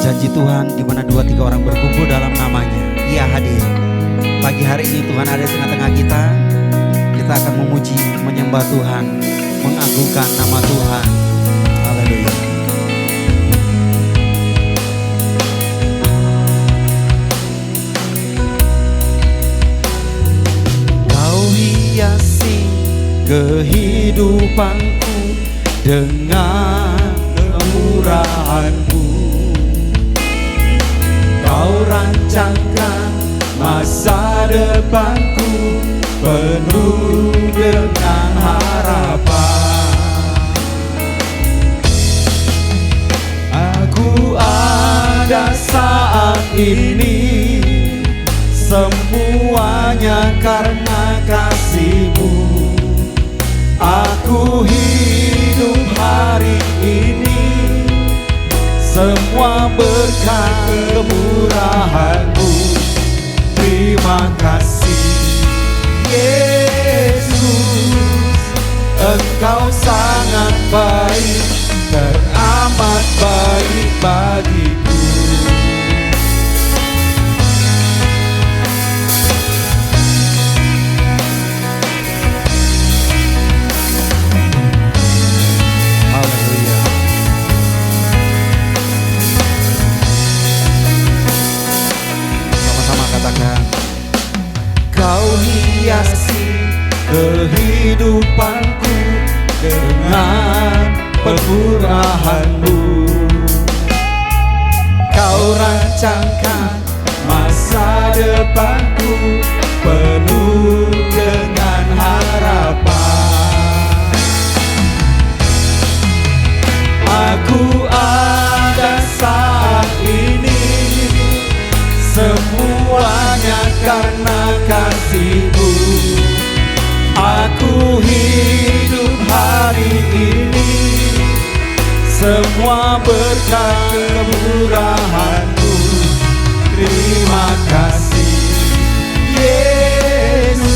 Janji Tuhan di mana 2-3 orang berkumpul dalam namanya, Ia hadir. Pagi hari ini Tuhan ada di tengah-tengah kita. Kita akan memuji, menyembah Tuhan, mengagungkan nama Tuhan. Haleluya. Kau hiasi kehidupanku dengan kemurahan-Mu. Kau rancangkan masa depanku penuh dengan harapan. Aku ada saat ini, semuanya karena kasih-Mu. Aku hidup hari ini, semua berkat kemurahan-Mu. Terima kasih Yesus, Engkau sangat baik, teramat baik bagiku. Haleluya. Sama-sama katakan, Kau hiasi kehidupanku dengan kemurahan-Mu. Kau rancangkan masa depanku penuh dengan harapan. Aku ada saat ini, semuanya karena kasih-Mu. Aku hidup hari ini, semua berkat kemurahan-Mu. Terima kasih Yesus,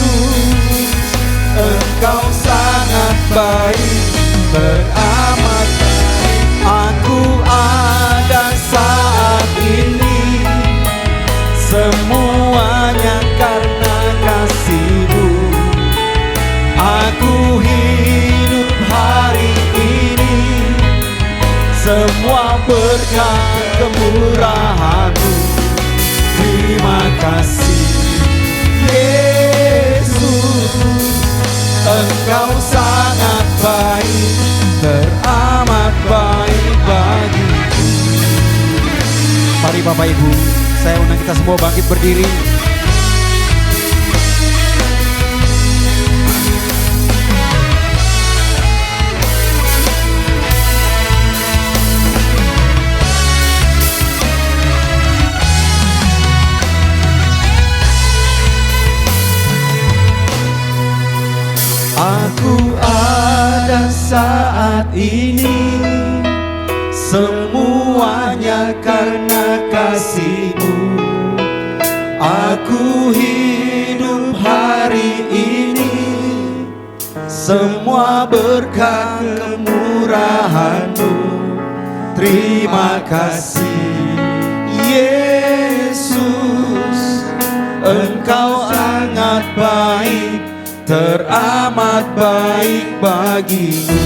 Engkau sangat baik, teramat baik. Aku ada saat ini, semuanya karena kasih-Mu. Aku hidup hari ini, semua berkat kemurahan-Mu. Terima kasih Yesus, Engkau sangat baik, teramat baik bagiku. Mari Bapak Ibu, saya undang kita semua bangkit berdiri. Aku ada saat ini, semuanya karena kasih-Mu. Aku hidup hari ini, semua berkat kemurahan-Mu. Terima kasih Yesus, Engkau sangat baik, teramat baik bagiku.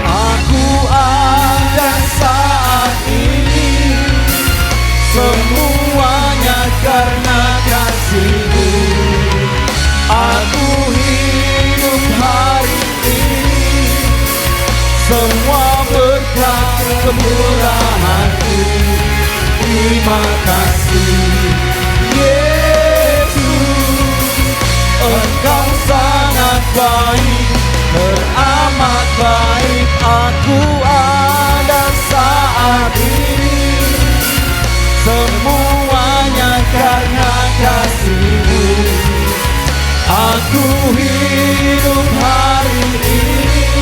Aku ada saat ini, semuanya karena kasih-Mu. Aku hidup hari ini, semua berkat kemurahan-Mu. Terima kasih Engkau sangat baik, teramat baik. Aku ada saat ini, semuanya karena kasih-Mu. Aku hidup hari ini,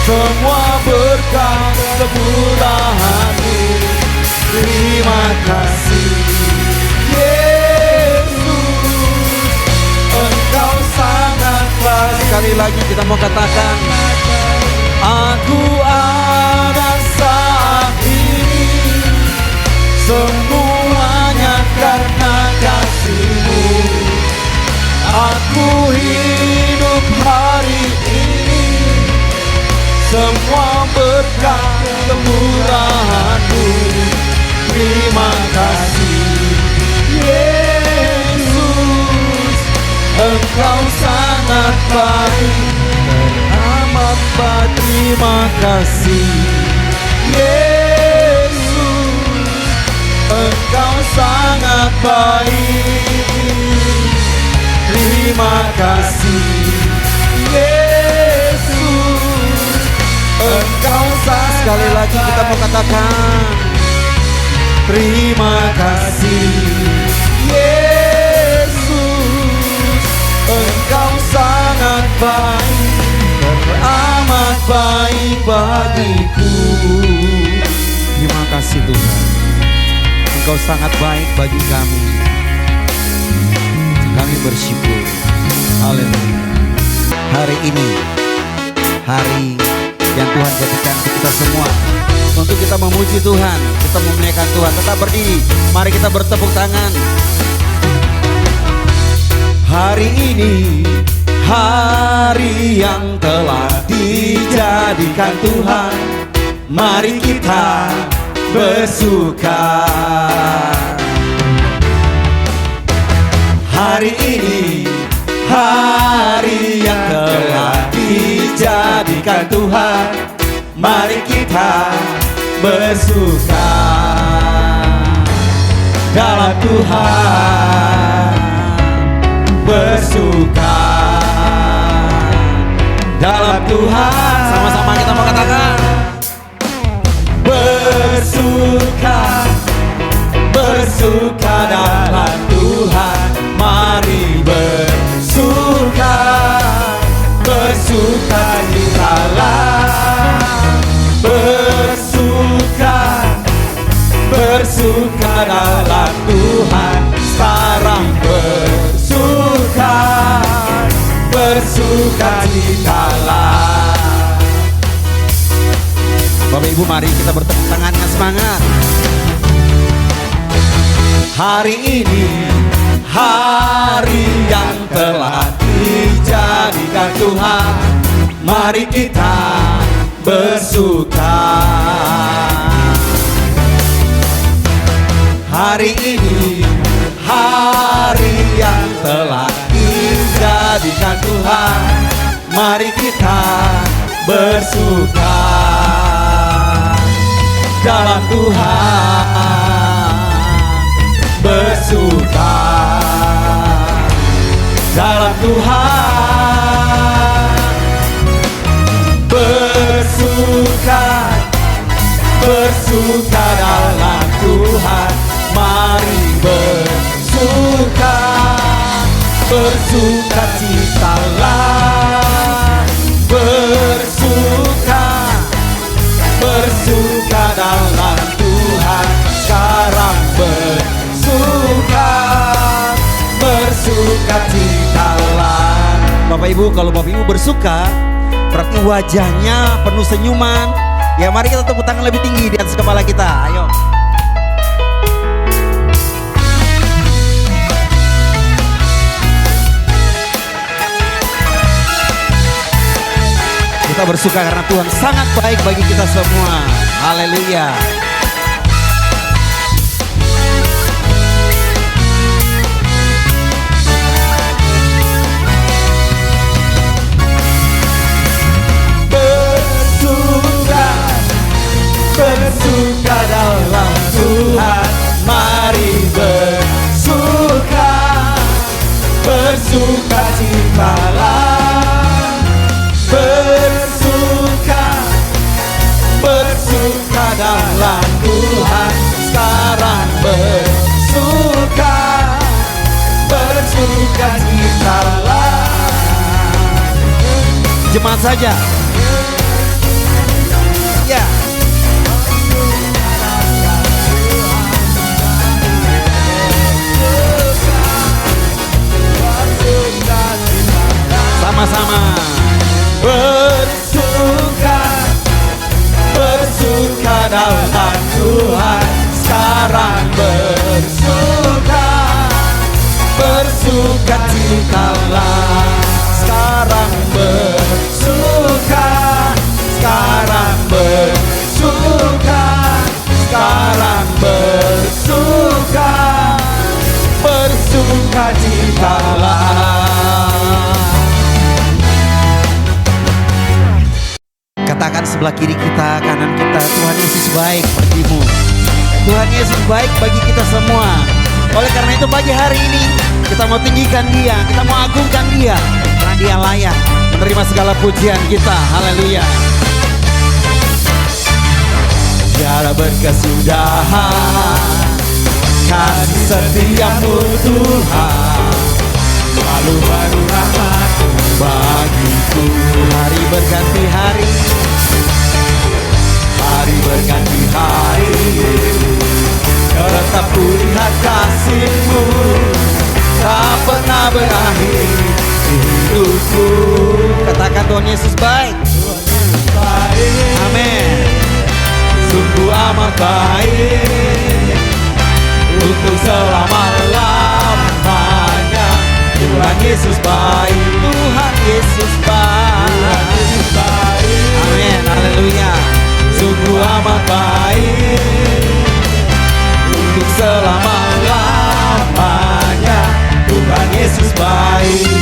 semua berkat kemurahan-Mu. Terima kasih Sekali lagi kita mau katakan, aku semua berkat kemurahan-Mu. Terima kasih Yesus, Engkau sangat baik, teramat baik. Terima kasih Yesus, Engkau sangat baik. Terima kasih Yesus, Engkau sangat. Sekali lagi kita mau katakan terima kasih Yesus, Engkau sangat baik, teramat baik bagiku. Terima kasih Tuhan, Engkau sangat baik bagi kami. Kami bersyukur. Haleluya. Hari ini hari yang Tuhan jadikan untuk kita semua, untuk kita memuji Tuhan, kita memuliakan Tuhan. Tetap berdiri, mari kita bertepuk tangan. Hari ini hari yang telah dijadikan Tuhan, mari kita bersuka. Hari ini hari yang telah dijadikan Tuhan, mari kita bersuka dalam Tuhan, bersuka dalam Tuhan. Sama-sama kita mau katakan bersuka, bersuka dalam Tuhan. Mari bersuka, bersuka citalah, bersuka, bersuka dalam Tuhan. Sekarang bersuka, bersuka citalah. Bapak Ibu, mari kita bertepuk tangan dengan semangat. Hari ini hari yang telah dijadikan Tuhan, mari kita bersuka. Hari ini hari yang telah dijadikan Tuhan, mari kita bersuka dalam Tuhan, bersuka dalam Tuhan, bersuka, bersuka dalam Tuhan. Mari bersuka, bersuka citalah, bersuka, bersuka dalam Tuhan. Sekarang bersuka, bersuka citalah. Bapak Ibu, kalau Bapak Ibu bersuka, berarti wajahnya penuh senyuman. Ya, mari kita tepuk tangan lebih tinggi di atas kepala kita. Ayo. Kita bersuka karena Tuhan sangat baik bagi kita semua. Haleluya. Bersuka, bersuka dalam Tuhan. Mari bersuka, bersuka citalah. Bersuka, bersuka dalam Tuhan. Sekarang bersuka, bersuka citalah. Jemaat saja. Ya. Sama-sama. Bersuka, bersuka dalam Tuhan. Sekarang bersuka, bersuka citalah. Sekarang bersuka, sekarang katakan sebelah kiri kita, kanan kita, Tuhan Yesus baik bagimu. Tuhan Yesus baik bagi kita semua. Oleh karena itu pagi hari ini kita mau tinggikan Dia, kita mau agungkan Dia, karena Dia layak menerima segala pujian kita. Haleluya. Tiada berkesudahan kasih setiamu Tuhan, selalu baru rahmat bagiku. Hari berganti hari, hari berganti hari, tetap kulihat kasih-Mu tak pernah berakhir di hidupku. Katakan Tuhan Yesus baik. Amin. Sungguh amat baik, untuk selama-lamanya. Tuhan Yesus baik, Tuhan Yesus baik. Amin, haleluya. Sungguh amat baik, untuk selama-lamanya. Tuhan Yesus baik.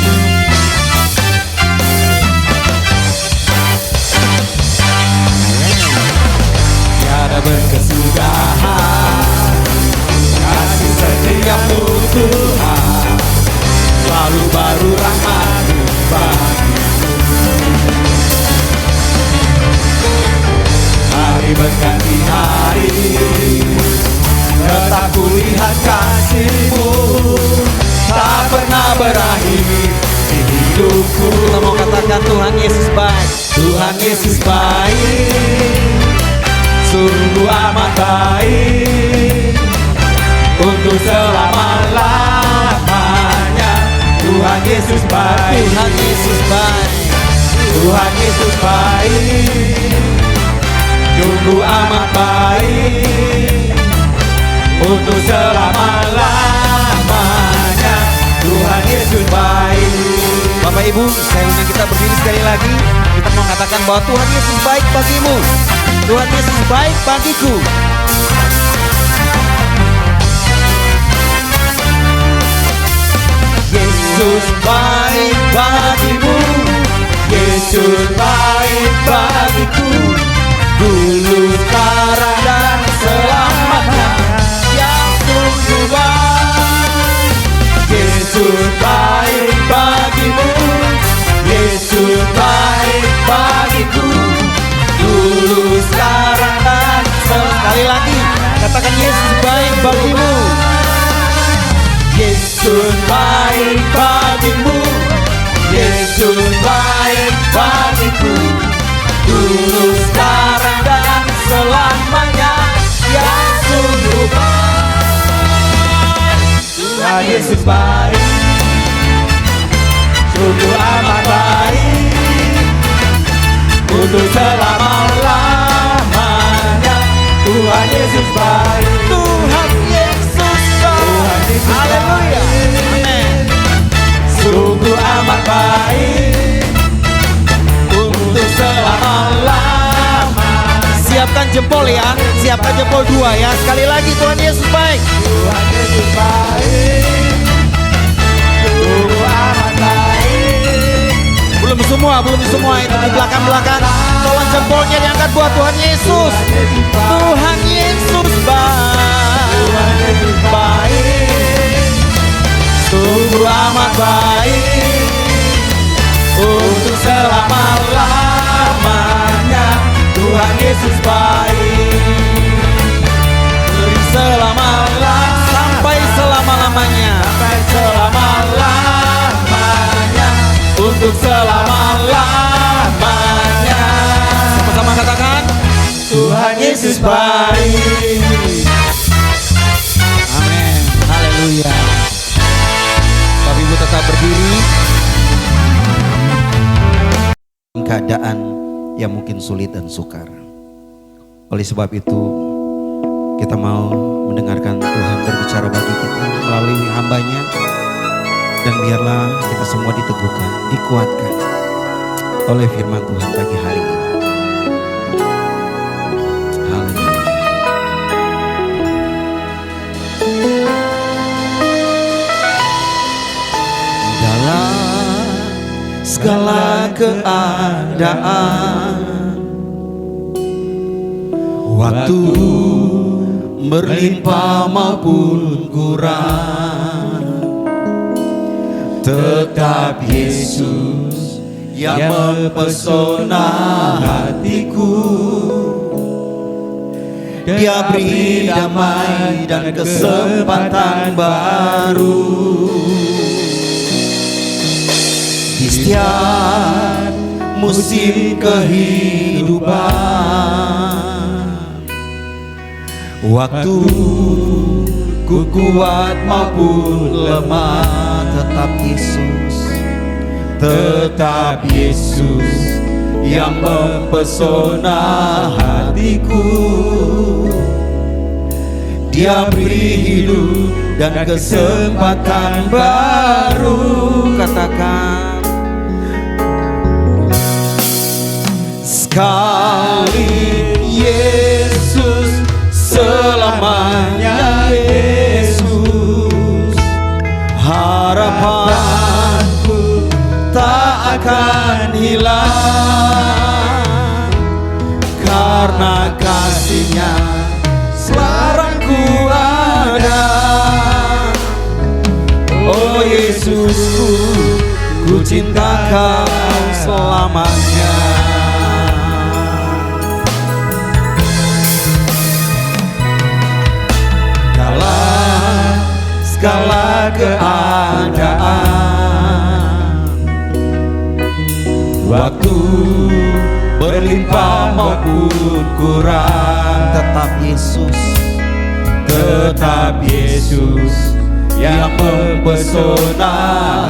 Tiada berkesudahan kasih setiamu Tuhan, selalu baru rahmat-Mu bagiku. Hari berganti hari, tetap kulihat kasih-Mu tak pernah berakhir di hidupku. Kita mau katakan Tuhan Yesus baik, Tuhan Yesus baik, sungguh amat baik, untuk selama-lamanya. Tuhan Yesus baik, Tuhan Yesus baik, Tuhan Yesus baik, sungguh amat baik, untuk selama-lamanya. Tuhan Yesus baik. Bapak Ibu, saya undang kita berdiri sekali lagi. Kita mau katakan bahwa Tuhan Yesus baik bagimu, Tuhan Yesus baik bagiku. Yesus baik bagimu, Yesus baik bagiku, dulu, sekarang, dan selamanya. Yang sungguh baik. Yesus baik bagimu, Yesus baik bagiku, dulu, sekarang, dan sekali lagi katakan Yesus baik bagimu. Yesus baik bagimu, Yesus baik bagiku, dulu, sekarang, dan selamanya. Yang sungguh baik. Tuhan Yesus baik, sungguh amat baik, untuk selama-lamanya. Tuhan Yesus baik, Tuhan Yesus baik. Haleluya. Amin. Sungguh amat baik, untuk selama-lamanya. Siapkan jempol ya, siapkan jempol dua ya. Sekali lagi Tuhan Yesus baik, Tuhan Yesus baik, sungguh amat baik. Belum semua itu di belakang-belakang. Tolong jempolnya diangkat buat Tuhan Yesus. Tuhan Yesus baik, Tuhan Yesus baik, sungguh amat baik, untuk selama-lamanya. Tuhan Yesus baik, dari selama-lamanya sampai selama-lamanya, sampai selama-lamanya, untuk selama-lamanya. Sama-sama katakan Tuhan Yesus baik. Amin, haleluya. Bapak Ibu tetap berdiri. Keadaan yang mungkin sulit dan sukar. Oleh sebab itu kita mau mendengarkan Tuhan berbicara bagi kita melalui hamba-Nya. Dan biarlah kita semua diteguhkan, dikuatkan oleh firman Tuhan pagi hari ini. Haleluya. Dalam segala keadaan Waktu berlimpah maupun kurang, tetap Yesus yang mempesona hatiku. Dia beri damai dan kesempatan baru di setiap musim kehidupan. Waktu ku kuat maupun lemah, tetap Yesus yang mempesona hatiku. Dia beri hidup dan kesempatan baru. Katakan sekali Yesus, selamanya Yesus. Harapanku tak akan hilang, karena kasih-Nya sekarang ku ada. Oh Yesusku, ku cinta Kau selamanya. Dalam segala keadaan, waktu berlimpah maupun kurang, tetap Yesus yang mempesona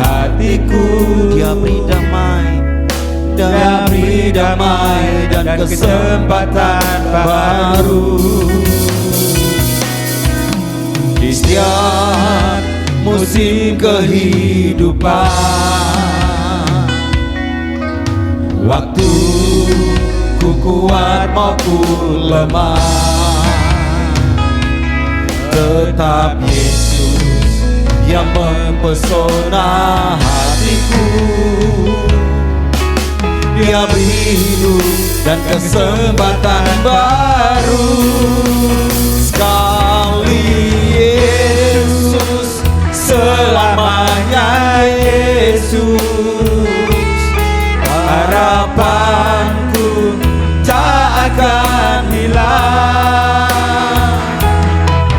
hatiku. Dia beri damai dan kesempatan baru di setiap musim kehidupan. Waktu ku kuat maupun lemah, tetap Yesus yang mempesona hatiku. Dia beri hidup dan kesempatan baru. Sekali Yesus, selamanya Yesus. Harapanku tak akan hilang,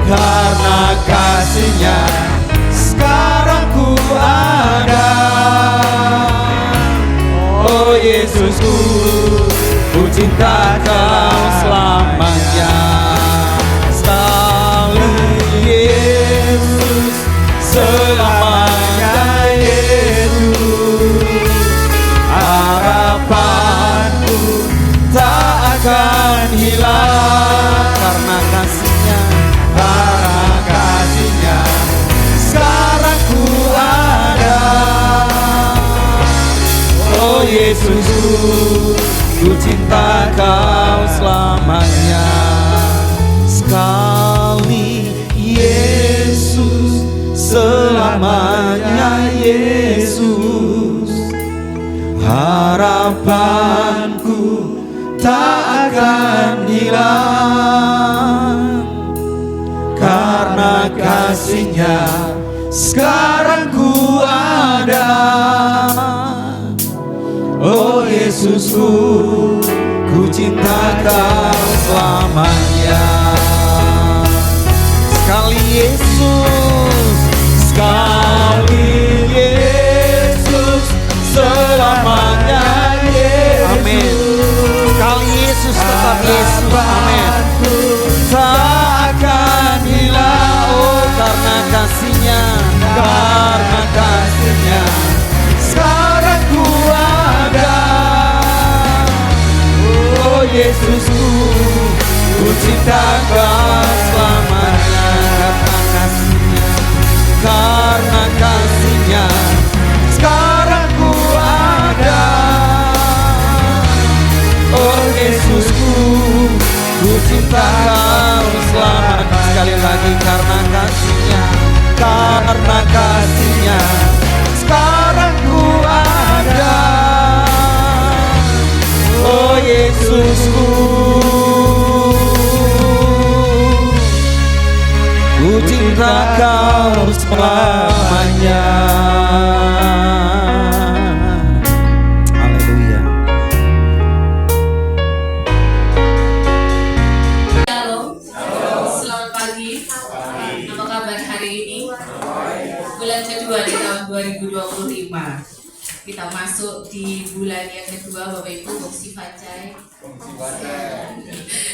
karena kasih-Nya sekarang ku ada. Oh Yesusku, ku cinta Kau selamanya. Sekali Yesus, selamanya Yesus. Harapanku tak akan hilang, karena kasih-Nya sekarang ku ada. Oh Yesusku, ku cinta Kau selamanya. Sekali Yesus, selamanya Yesus. Harapanku tak akan hilang, karena kasih-Nya sekarang ku ada. Oh Yesusku, ku cinta Kau selamanya. Sekali Yesus, selamanya Yesus. Amin. Sekali Yesus, tetap Yesus. Amin. Tak akan hilang, oh karena kasih-Nya sekarang ku ada. Oh Yesusku, ku cinta Kau selamanya. Karena kasih-Nya sekarang ku ada. Oh Yesusku, ku cinta Kau selamanya. Sekali lagi, karena kasih-Nya sekarang ku ada. Oh Yesusku, Kau selamanya. Haleluya. Halo, selamat pagi. Apa kabar hari ini? Bulan kedua di tahun 2025. Kita masuk di bulan yang kedua, Bapak Ibu. Boksi Facai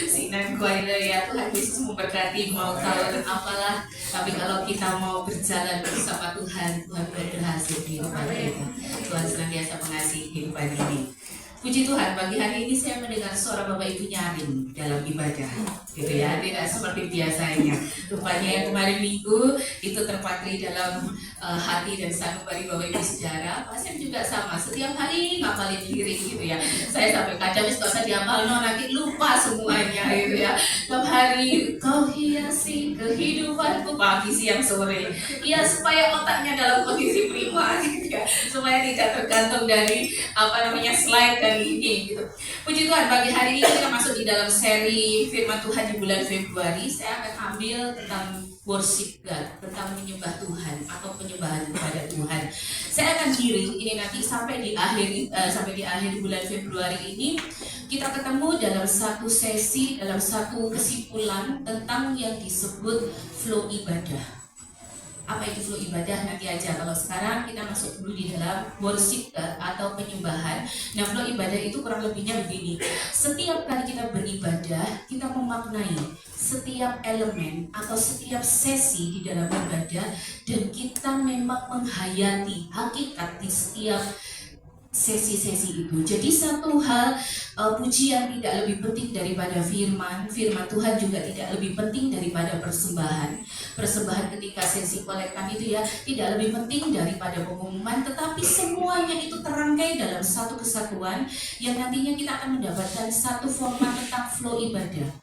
Sinan Kuaila ya, Tuhan Yesus memberkati. Mau tahun apalah, tapi kalau kita mau berjalan bersama Tuhan, Tuhan berhasil di kehidupan kita. Tuhan senantiasa mengasihi kehidupan ini. Puji Tuhan, pagi hari ini saya mendengar suara Bapak Ibu nyaring dalam ibadah, gitu ya, tidak seperti biasanya. Rupanya yang kemarin minggu itu terpatri dalam hati dan sanubari Bapak Ibu sejarah. Pasien juga sama, setiap hari ngapalin lirik gitu ya. Saya sampai kadang gak usah dihafal, nanti lupa semuanya gitu ya. Setiap hari kau hiasi kehidupanku, pagi, siang, sore. Ya supaya otaknya dalam kondisi prima gitu ya, supaya tidak tergantung dari slide dan ini gitu. Puji Tuhan, pagi hari ini kita masuk di dalam seri firman Tuhan di bulan Februari. Saya akan ambil tentang worship God, tentang menyembah Tuhan atau penyembahan kepada Tuhan. Saya akan giring ini nanti sampai di akhir bulan Februari ini kita ketemu dalam satu sesi, dalam satu kesimpulan tentang yang disebut flow ibadah. Apa itu flow ibadah nanti aja. Kalau sekarang kita masuk dulu di dalam worship atau penyembahan. Nah, flow ibadah itu kurang lebihnya begini. Setiap kali kita beribadah, kita memaknai setiap elemen atau setiap sesi di dalam ibadah, dan kita memang menghayati hakikat di setiap sesi-sesi itu. Jadi satu hal, pujian tidak lebih penting daripada firman Tuhan juga tidak lebih penting daripada persembahan ketika sesi kolektan itu ya tidak lebih penting daripada pengumuman, tetapi semuanya itu terangkai dalam satu kesatuan yang nantinya kita akan mendapatkan satu format tentang flow ibadah.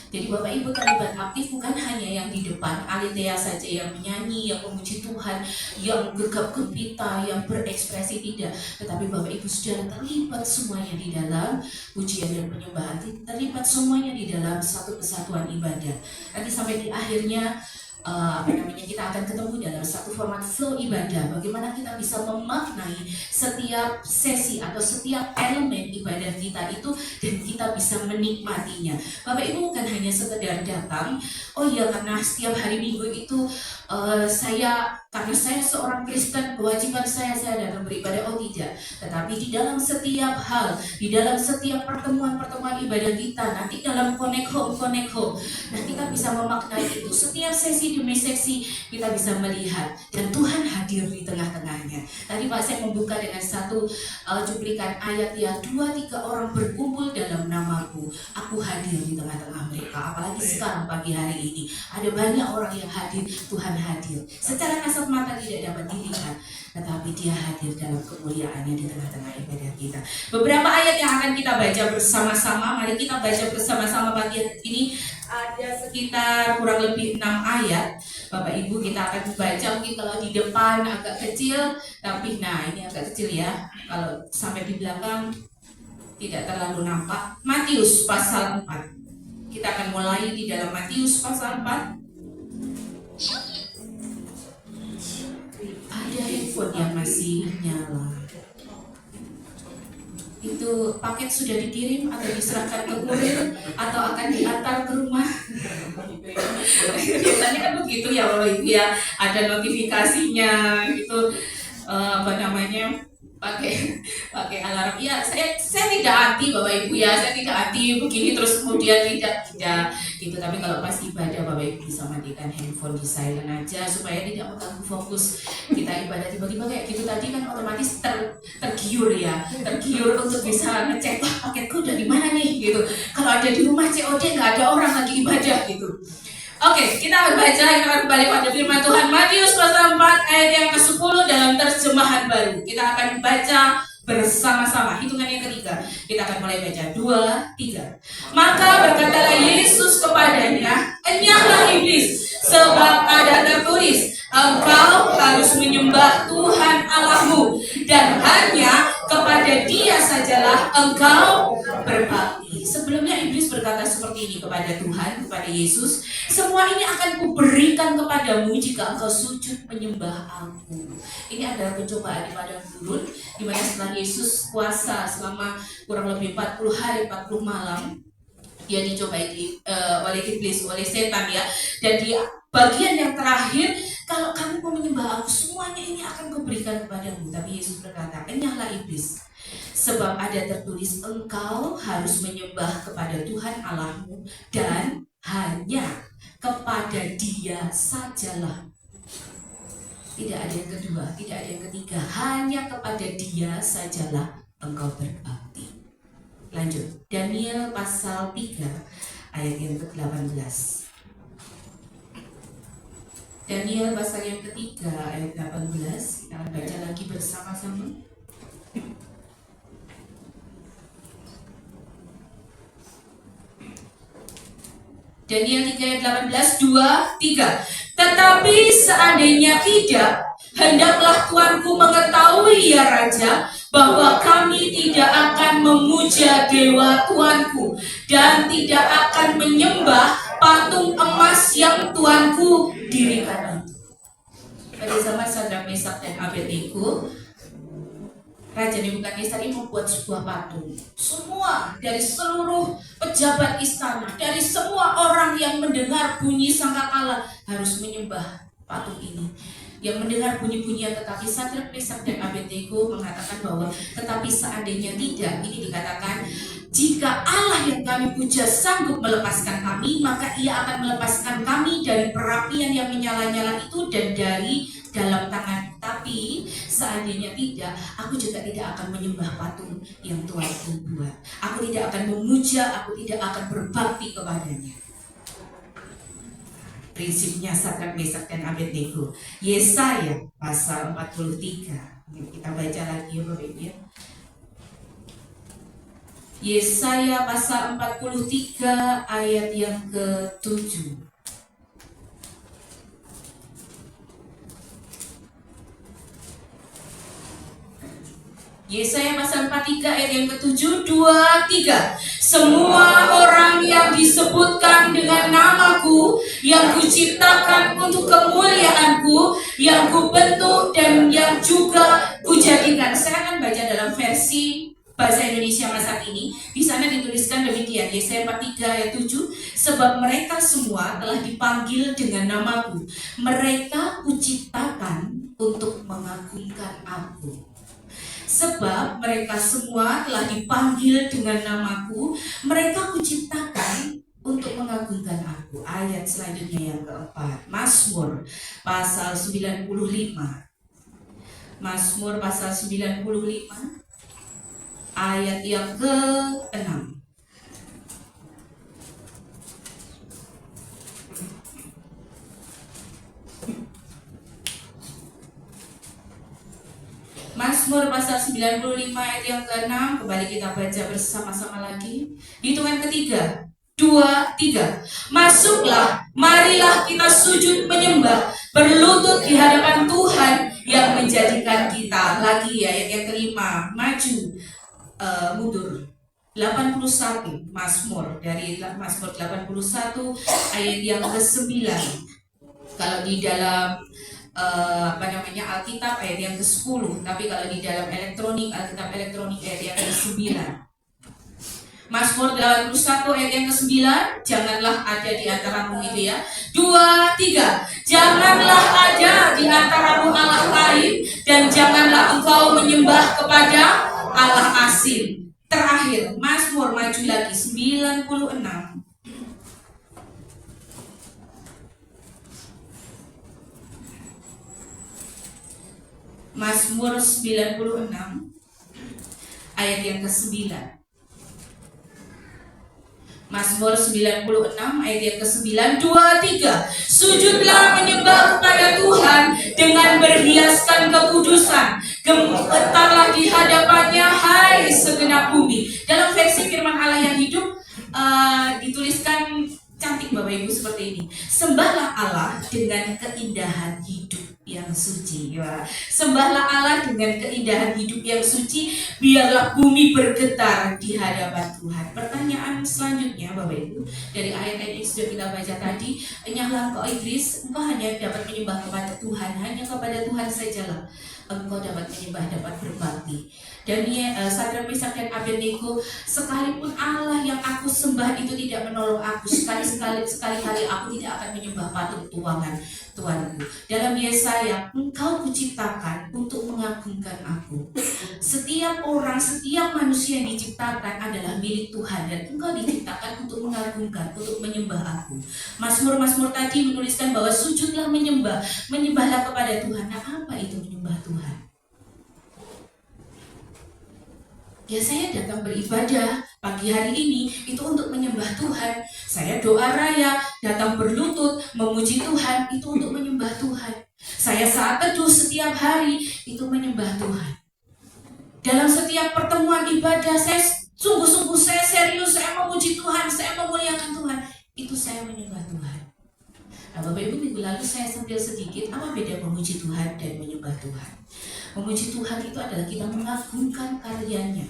Jadi Bapak Ibu terlibat aktif bukan hanya yang di depan, Alitea saja yang menyanyi, yang memuji Tuhan, yang gegap gempita, yang berekspresi, tidak. Tetapi Bapak Ibu sudah terlibat semuanya di dalam pujian dan penyembahan, terlibat semuanya di dalam satu kesatuan ibadah. Nanti sampai di akhirnya kita akan ketemu dalam satu format flow ibadah. Bagaimana kita bisa memaknai setiap sesi atau setiap elemen ibadah kita itu dan kita bisa menikmatinya. Bapak Ibu bukan hanya sekedar datang, oh iya karena setiap hari Minggu itu karena saya seorang Kristen, kewajiban saya datang beribadah. Oh tidak, tetapi di dalam setiap hal, di dalam setiap pertemuan ibadah kita, nanti dalam connect home, nah kita bisa memaknai itu. Setiap sesi demi sesi kita bisa melihat dan Tuhan hadir di tengah-tengahnya. Tadi Pak saya membuka dengan satu cuplikan ayat ya, 2-3 orang berkumpul dalam namaku, aku hadir di tengah-tengah mereka. Apalagi sekarang pagi hari ini ada banyak orang yang hadir, Tuhan hadir. Secara kasat mata tidak dapat dilihat, tetapi dia hadir dalam kemuliaannya di tengah-tengah ibadah kita. Beberapa ayat yang akan kita baca bersama-sama, mari kita baca bersama-sama pagi ini. Ada sekitar kurang lebih 6 ayat. Bapak Ibu kita akan baca, mungkin kalau di depan agak kecil, tapi ini agak kecil ya. Kalau sampai di belakang tidak terlalu nampak. Matius pasal 4. Kita akan mulai di dalam Matius pasal 4. Ada handphone yang masih nyala. Itu paket sudah dikirim atau diserahkan ke kurir atau akan diantar ke rumah? Biasanya kan begitu ya Bapak Ibu ya, ada notifikasinya gitu, pakai alarm. Ya saya tidak anti Bapak Ibu ya, saya tidak anti begini terus kemudian tidak gitu. Tapi kalau pas ibadah Bapak Ibu bisa matikan handphone, di silent aja supaya tidak mengganggu fokus kita ibadah. Tiba-tiba kayak gitu tadi kan otomatis tergiur untuk bisa ngecek paketku dari mana nih gitu. Kalau ada di rumah COD nggak ada orang lagi ibadah gitu. Oke, kita akan kembali pada firman Tuhan Matius pasal 4 ayat yang ke-10 dalam terjemahan baru. Kita akan baca bersama-sama, hitungan yang ketiga. Kita akan mulai baca, 2, 3. Maka berkatalah Yesus kepadanya, enyahlah iblis, sebab ada tertulis, engkau harus menyembah Tuhan Allahmu, dan hanya kepada Dia sajalah engkau berbakti. Sebelumnya iblis iblis berkata seperti ini kepada Tuhan, kepada Yesus, semua ini akan kuberikan kepadamu jika engkau sujud menyembah aku. Ini adalah pencobaan di padang gurun, di mana setelah Yesus puasa selama kurang lebih 40 hari 40 malam, dia dicobai oleh iblis, oleh setan ya. Dan di bagian yang terakhir, kalau kamu mau menyembah aku, semuanya ini akan kuberikan kepadamu. Tapi Yesus berkata, enyahlah iblis, sebab ada tertulis, engkau harus menyembah kepada Tuhan Allahmu dan hanya kepada Dia sajalah. Tidak ada yang kedua, tidak ada yang ketiga, hanya kepada Dia sajalah engkau berbakti. Lanjut, Daniel pasal 3 ayat yang ke-18. Daniel pasal yang ketiga ayat 18, kita akan baca lagi bersama-sama. Daniel 3 ayat 18, 2, 3. Tetapi seandainya tidak, hendaklah tuanku mengetahui ya Raja, bahwa kami tidak akan memuja dewa tuanku dan tidak akan menyembah patung emas yang tuanku dirikan itu. Pada zaman Sadrak, Mesak, dan Abednego, Raja Nebukadnezar ini membuat sebuah patung. Semua dari seluruh pejabat istana, dari semua orang yang mendengar bunyi sangkakala harus menyembah patung ini. Yang mendengar bunyi-bunyian, tetapi Sadrak, Mesak, dan Abednego mengatakan bahwa tetapi seandainya tidak, ini dikatakan, jika Allah yang kami puja sanggup melepaskan kami, maka Ia akan melepaskan kami dari perapian yang menyala-nyala itu dan dari dalam tangan. Tapi seandainya tidak, aku juga tidak akan menyembah patung yang Tuhanku buat. Aku tidak akan memuja, aku tidak akan berbakti kepadanya. Prinsipnya Sadrak, Mesak, dan Abednego. Yesaya pasal 43. Kita baca lagi ya Bapak Ibu. Yesaya pasal 43 ayat yang ke-7. Yesaya pasal 43 ayat yang ke-7, 2, 3. Semua orang yang disebutkan dengan namaku, yang kuciptakan untuk kemuliaanku, yang kubentuk dan yang juga kujadikan. Saya akan baca dalam versi bahasa Indonesia masa ini. Di sana dituliskan demikian, Yesaya 43 ayat 7. Sebab mereka semua telah dipanggil dengan namaku, mereka kuciptakan untuk mengagungkan aku. Sebab mereka semua telah dipanggil dengan namaku, mereka kuciptakan untuk mengagungkan aku. Ayat selanjutnya yang keempat, Mazmur pasal 95. Mazmur pasal 95 ayat yang ke-6. Mazmur pasal 95 ayat yang ke-6. Kembali kita baca bersama-sama lagi. Hitungan ketiga, 2, 3. Masuklah, marilah kita sujud menyembah, berlutut di hadapan Tuhan yang menjadikan kita. Lagi ya, ayat yang kelima, maju, mundur. 81 Mazmur, dari Mazmur 81 ayat yang ke-9. Kalau di dalam Alkitab ayat yang ke-10, tapi kalau di dalam Alkitab elektronik ayat yang ke-9. Mazmur 81 ayat yang ke-9, janganlah ada di antaramu itu ya. 2, 3. Janganlah ada di antaramu Allah lain, dan janganlah engkau menyembah kepada Allah asing. Terakhir, Mazmur maju lagi 96. Mazmur 96 ayat yang ke-9. Mazmur 96 ayat yang ke-9, 2, 3. Sujudlah menyembah kepada Tuhan dengan berhiaskan kekudusan. Gemetarlah di hadapannya, hai segenap bumi. Dalam versi firman Allah yang hidup dituliskan cantik Bapak Ibu seperti ini. Sembahlah Allah dengan keindahan hidup. Ya, yang suci. Ya. Sembahlah Allah dengan keindahan hidup yang suci, biarlah bumi bergetar di hadapan Tuhan. Pertanyaan selanjutnya Bapak Ibu, dari ayat-ayat yang sudah kita baca tadi, enyahlah engkau iblis, engkau hanya dapat menyembah kepada Tuhan, hanya kepada Tuhan sajalah engkau dapat menyembah, dapat berbakti. Dan Sadrak, Mesak dan Abednego, sekalipun Allah yang aku sembah itu tidak menolong aku, sekali-kali aku tidak akan menyembah patung tuangan Tuanku. Dalam Yesaya, engkau kuciptakan untuk mengagungkan aku. Setiap orang, setiap manusia yang diciptakan adalah milik Tuhan, dan engkau diciptakan untuk mengagungkan, untuk menyembah aku. Mazmur tadi menuliskan bahwa sujudlah menyembah, menyembahlah kepada Tuhan. Nah, apa itu menyembah Tuhan? Ya, saya datang beribadah pagi hari ini itu untuk menyembah Tuhan. Saya doa raya, datang berlutut, memuji Tuhan, itu untuk menyembah Tuhan. Saya saat teduh setiap hari, itu menyembah Tuhan. Dalam setiap pertemuan ibadah, saya sungguh-sungguh, saya serius, saya memuji Tuhan, saya memuliakan Tuhan. Itu saya menyembah Tuhan. Nah, Bapak Ibu, minggu lalu saya sentil sedikit, apa beda memuji Tuhan dan menyembah Tuhan? Memuji Tuhan itu adalah kita mengagungkan karyanya,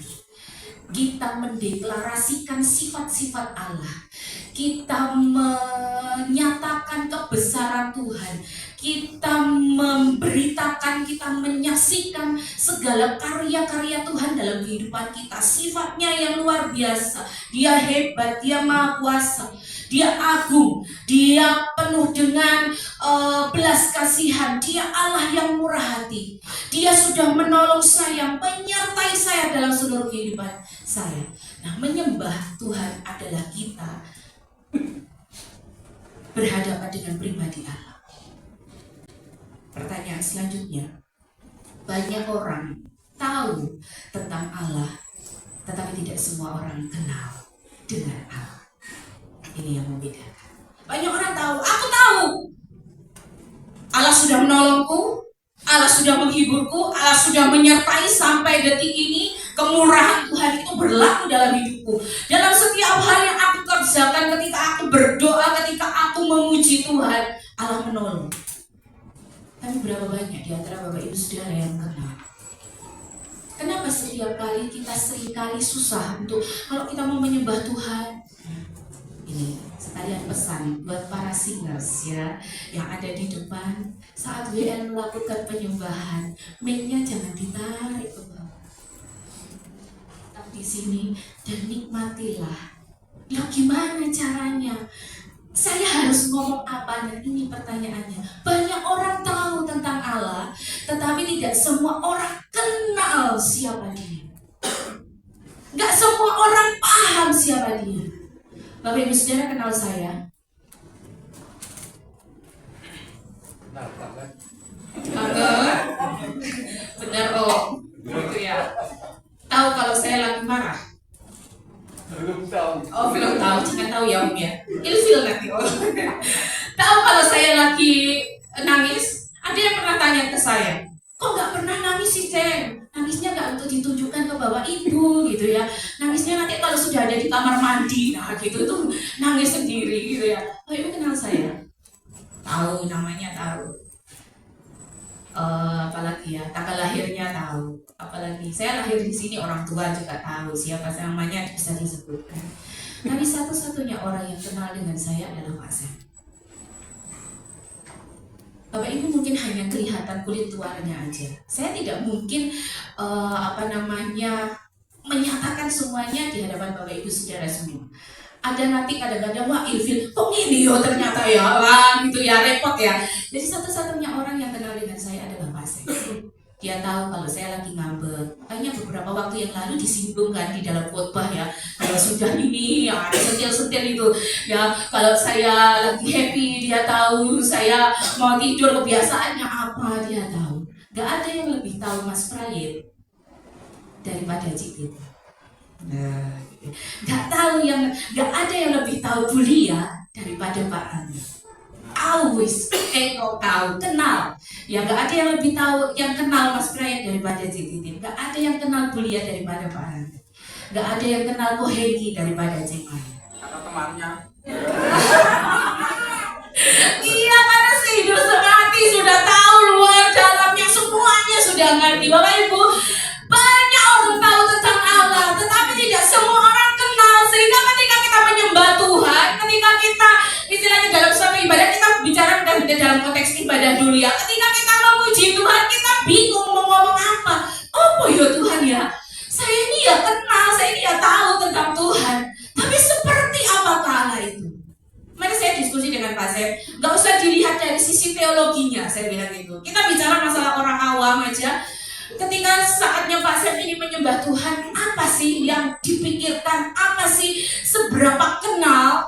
kita mendeklarasikan sifat-sifat Allah, kita menyatakan kebesaran Tuhan, kita memberitakan, kita menyaksikan segala karya-karya Tuhan dalam kehidupan kita. Sifatnya yang luar biasa, Dia hebat, Dia maha kuasa, Dia agung, Dia penuh dengan belas kasihan, Dia Allah yang murah hati. Dia sudah menolong saya, menyertai saya dalam seluruh kehidupan saya. Nah, menyembah Tuhan adalah kita berhadapan dengan pribadi Allah. Pertanyaan selanjutnya, banyak orang tahu tentang Allah, tetapi tidak semua orang kenal dengan Allah. Ini yang membedakan. Banyak orang tahu, aku tahu Allah sudah menolongku, Allah sudah menghiburku, Allah sudah menyertai sampai detik ini. Kemurahan Tuhan itu berlaku dalam hidupku. Dalam setiap hal yang aku kerjakan, ketika aku berdoa, ketika aku memuji Tuhan, Allah menolong. Tapi berapa banyak di antara Bapak Ibu Saudara yang kenal? Kenapa setiap kali kita seringkali susah untuk, kalau kita mau menyembah Tuhan? Ini sekalian pesan buat para singers ya, yang ada di depan. Saat WL melakukan penyembahan, mic-nya jangan ditarik ke bawah, tetap di sini dan nikmatilah. Ya gimana caranya? Saya harus ngomong apa? Nah, ini pertanyaannya. Banyak orang tahu tentang Allah, tetapi tidak semua orang kenal siapa Dia. Gak semua orang paham siapa Dia. Bapak Ibu Saudara kenal saya? Kagak? Benar Om, gitu ya. Tahu kalau saya lagi marah? Belum tahu. Oh, belum tahu, jangan tahu ya Om ya. Ilfil nanti Om. Tahu kalau saya lagi nangis? Ada yang pernah tanya ke saya, kok nggak pernah nangis sih Ceng? Nangisnya nggak untuk ditunjukkan ke Bapak Ibu gitu ya. Nangisnya nanti kalau sudah ada di kamar mandi, nah gitu tuh nangis sendiri gitu ya. Bapak Ibu kenal saya? Tahu namanya, tahu. Apalagi ya, tanggal lahirnya tahu. Apalagi saya lahir di sini, orang tua juga tahu siapa namanya, bisa disebutkan. Tapi satu-satunya orang yang kenal dengan saya adalah Pak Sam. Bapak Ibu mungkin hanya kelihatan kulit luarnya aja. Saya tidak mungkin menyatakan semuanya di hadapan Bapak Ibu Saudara semua. Ada nanti kadang-kadang, wah Ilfil, kok ini yo ternyata ya, wah gitu ya, repot ya. Jadi satu-satunya orang yang kenal dengan saya adalah Pak Sam. Dia tahu kalau saya lagi ngambek. Makanya beberapa waktu yang lalu disinggung kan di dalam khotbah ya, kalau sudah ini yang ada sentil-sentil itu ya, kalau saya lagi happy dia tahu, saya mau tidur kebiasaannya apa dia tahu. Gak ada yang lebih tahu Mas Prayit daripada Cipit. Nah, gak ada yang lebih tahu Bulia daripada Pak Andi. Always, kau tahu, kenal. Ya gak ada yang lebih tahu, yang kenal Mas Brian daripada Cititin. Gak ada yang kenal Bulia daripada Pak Andi. Gak ada yang kenal Ko Hengki daripada Cik Maya. Karena temannya. Iya, karena sehidup semati sudah tahu luar mengerti. Bapak Ibu, banyak orang tahu tentang Allah, tetapi tidak semua orang kenal. Sehingga ketika kita menyembah Tuhan, ketika kita istilahnya dalam suatu ibadah, kita bicara dalam konteks ibadah dulu ya. Ketika kita memuji Tuhan, kita bingung mau ngomong apa. Oh ya Tuhan ya, saya ini ya kenal, saya ini ya tahu tentang Tuhan. Tapi seperti apakah Allah itu? Mari saya diskusi dengan Pak Sep. Gak usah dilihat dari sisi teologinya, saya bilang gitu. Kita bicara masalah orang awam aja. Ketika saatnya Pak Sep ini menyembah Tuhan, apa sih yang dipikirkan? Apa sih seberapa kenal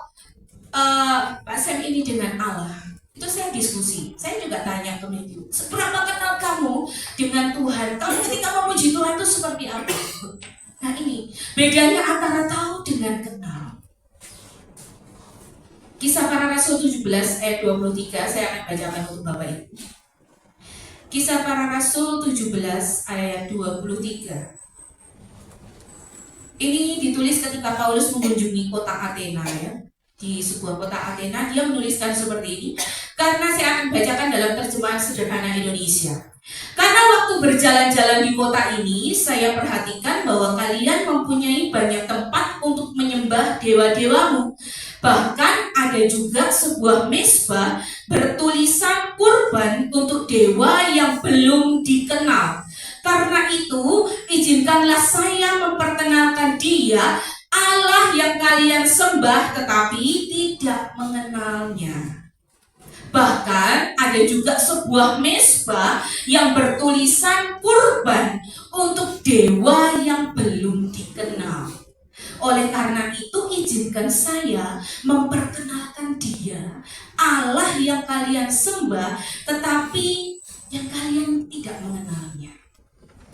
Pak Sep ini dengan Allah? Itu saya diskusi. Saya juga tanya ke Matthew, seberapa kenal kamu dengan Tuhan? Kamu ketika memuji Tuhan itu seperti apa? Nah ini bedanya antara tahu dengan kenal. Kisah Para Rasul 17 ayat 23 saya akan bacakan untuk Bapak Ibu. Kisah Para Rasul 17 ayat 23. Ini ditulis ketika Paulus mengunjungi kota Athena ya. Di sebuah kota Athena dia menuliskan seperti ini. Karena saya akan bacakan dalam terjemahan sederhana Indonesia. Karena waktu berjalan-jalan di kota ini, saya perhatikan bahwa kalian mempunyai banyak tempat untuk menyembah dewa-dewamu. Bahkan ada juga sebuah mezbah bertulisan kurban untuk dewa yang belum dikenal. Karena itu, izinkanlah saya memperkenalkan Dia, Allah yang kalian sembah tetapi tidak mengenalnya. Bahkan ada juga sebuah mezbah yang bertulisan kurban untuk dewa yang belum dikenal. Oleh karena itu izinkan saya memperkenalkan Dia, Allah yang kalian sembah tetapi yang kalian tidak mengenalnya,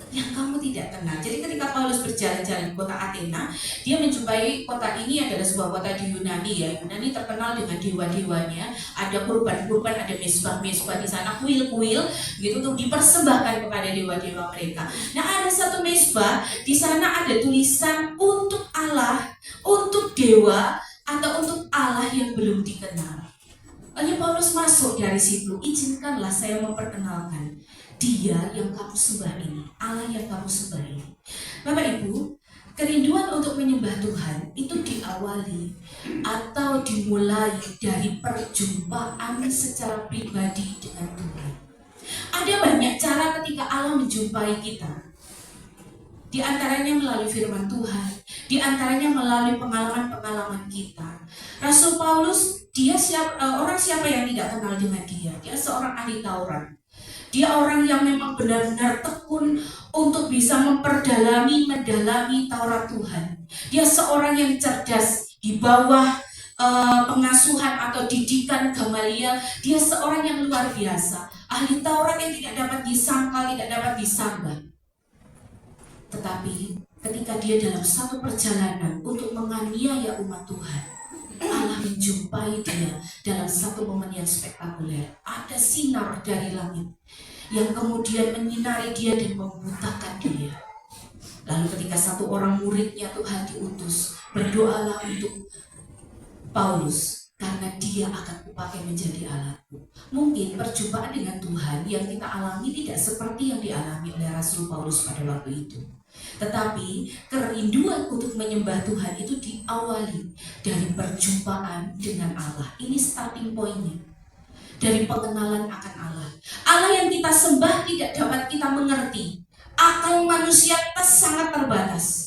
yang kamu tidak kenal. Jadi ketika Paulus berjalan-jalan di kota Athena, dia menjumpai kota ini adalah sebuah kota di Yunani ya. Yunani terkenal dengan dewa-dewanya, ada kurban-kurban, ada mezbah-mezbah di sana, kuil-kuil gitu untuk dipersembahkan kepada dewa-dewa mereka. Nah, ada satu mezbah di sana ada tulisan untuk Allah, untuk dewa atau untuk Allah yang belum dikenal. Lalu Paulus masuk dari situ, izinkanlah saya memperkenalkan Dia yang kamu sembah ini, Allah yang kamu sembah ini. Bapak Ibu, kerinduan untuk menyembah Tuhan itu diawali atau dimulai dari perjumpaan secara pribadi dengan Tuhan. Ada banyak cara ketika Allah menjumpai kita. Di antaranya melalui firman Tuhan, di antaranya melalui pengalaman-pengalaman kita. Rasul Paulus, dia orang siapa yang tidak kenal dengan dia? Dia seorang ahli Taurat. Dia orang yang memang benar-benar tekun untuk bisa mendalami Taurat Tuhan. Dia seorang yang cerdas di bawah pengasuhan atau didikan Gamaliel. Dia seorang yang luar biasa, ahli Taurat yang tidak dapat disangkal, tidak dapat disangka. Tetapi ketika dia dalam satu perjalanan untuk menganiaya umat Tuhan, Allah menjumpai dia dalam satu momen yang spektakuler. Ada sinar dari langit yang kemudian menyinari dia dan membutakan dia. Lalu ketika satu orang muridnya Tuhan diutus, berdoalah untuk Paulus, karena dia akan kupakai menjadi alatku. Mungkin perjumpaan dengan Tuhan yang kita alami tidak seperti yang dialami oleh Rasul Paulus pada waktu itu. Tetapi kerinduan untuk menyembah Tuhan itu diawali dari perjumpaan dengan Allah. Ini starting point-nya. Dari pengenalan akan Allah. Allah yang kita sembah tidak dapat kita mengerti. Akal manusia kita sangat terbatas.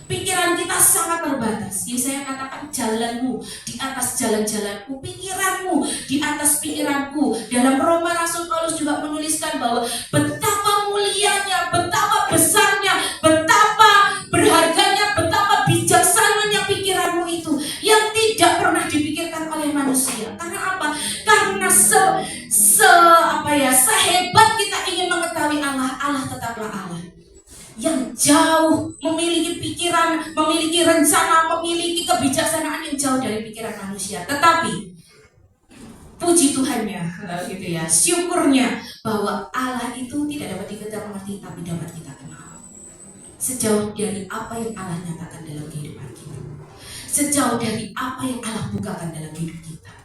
Pikiran kita sangat terbatas. Jadi saya katakan jalanmu di atas jalan-jalanku, pikiranmu di atas pikiranku. Dalam Roma Rasul Paulus juga menuliskan bahwa betapa mulianya, betapa besarnya, betapa berharganya, betapa bijaksananya pikiranmu itu yang tidak pernah dipikirkan oleh manusia. Karena apa? Karena sehebat kita ingin mengetahui Allah, Allah tetaplah Allah yang jauh, memiliki pikiran, memiliki rencana, memiliki kebijaksanaan yang jauh dari pikiran manusia. Tetapi puji Tuhannya, gitu ya, syukurnya bahwa Allah itu tidak dapat kita mengerti, tapi dapat kita kenal. Sejauh dari apa yang Allah nyatakan dalam kehidupan kita, sejauh dari apa yang Allah bukakan dalam hidup kita.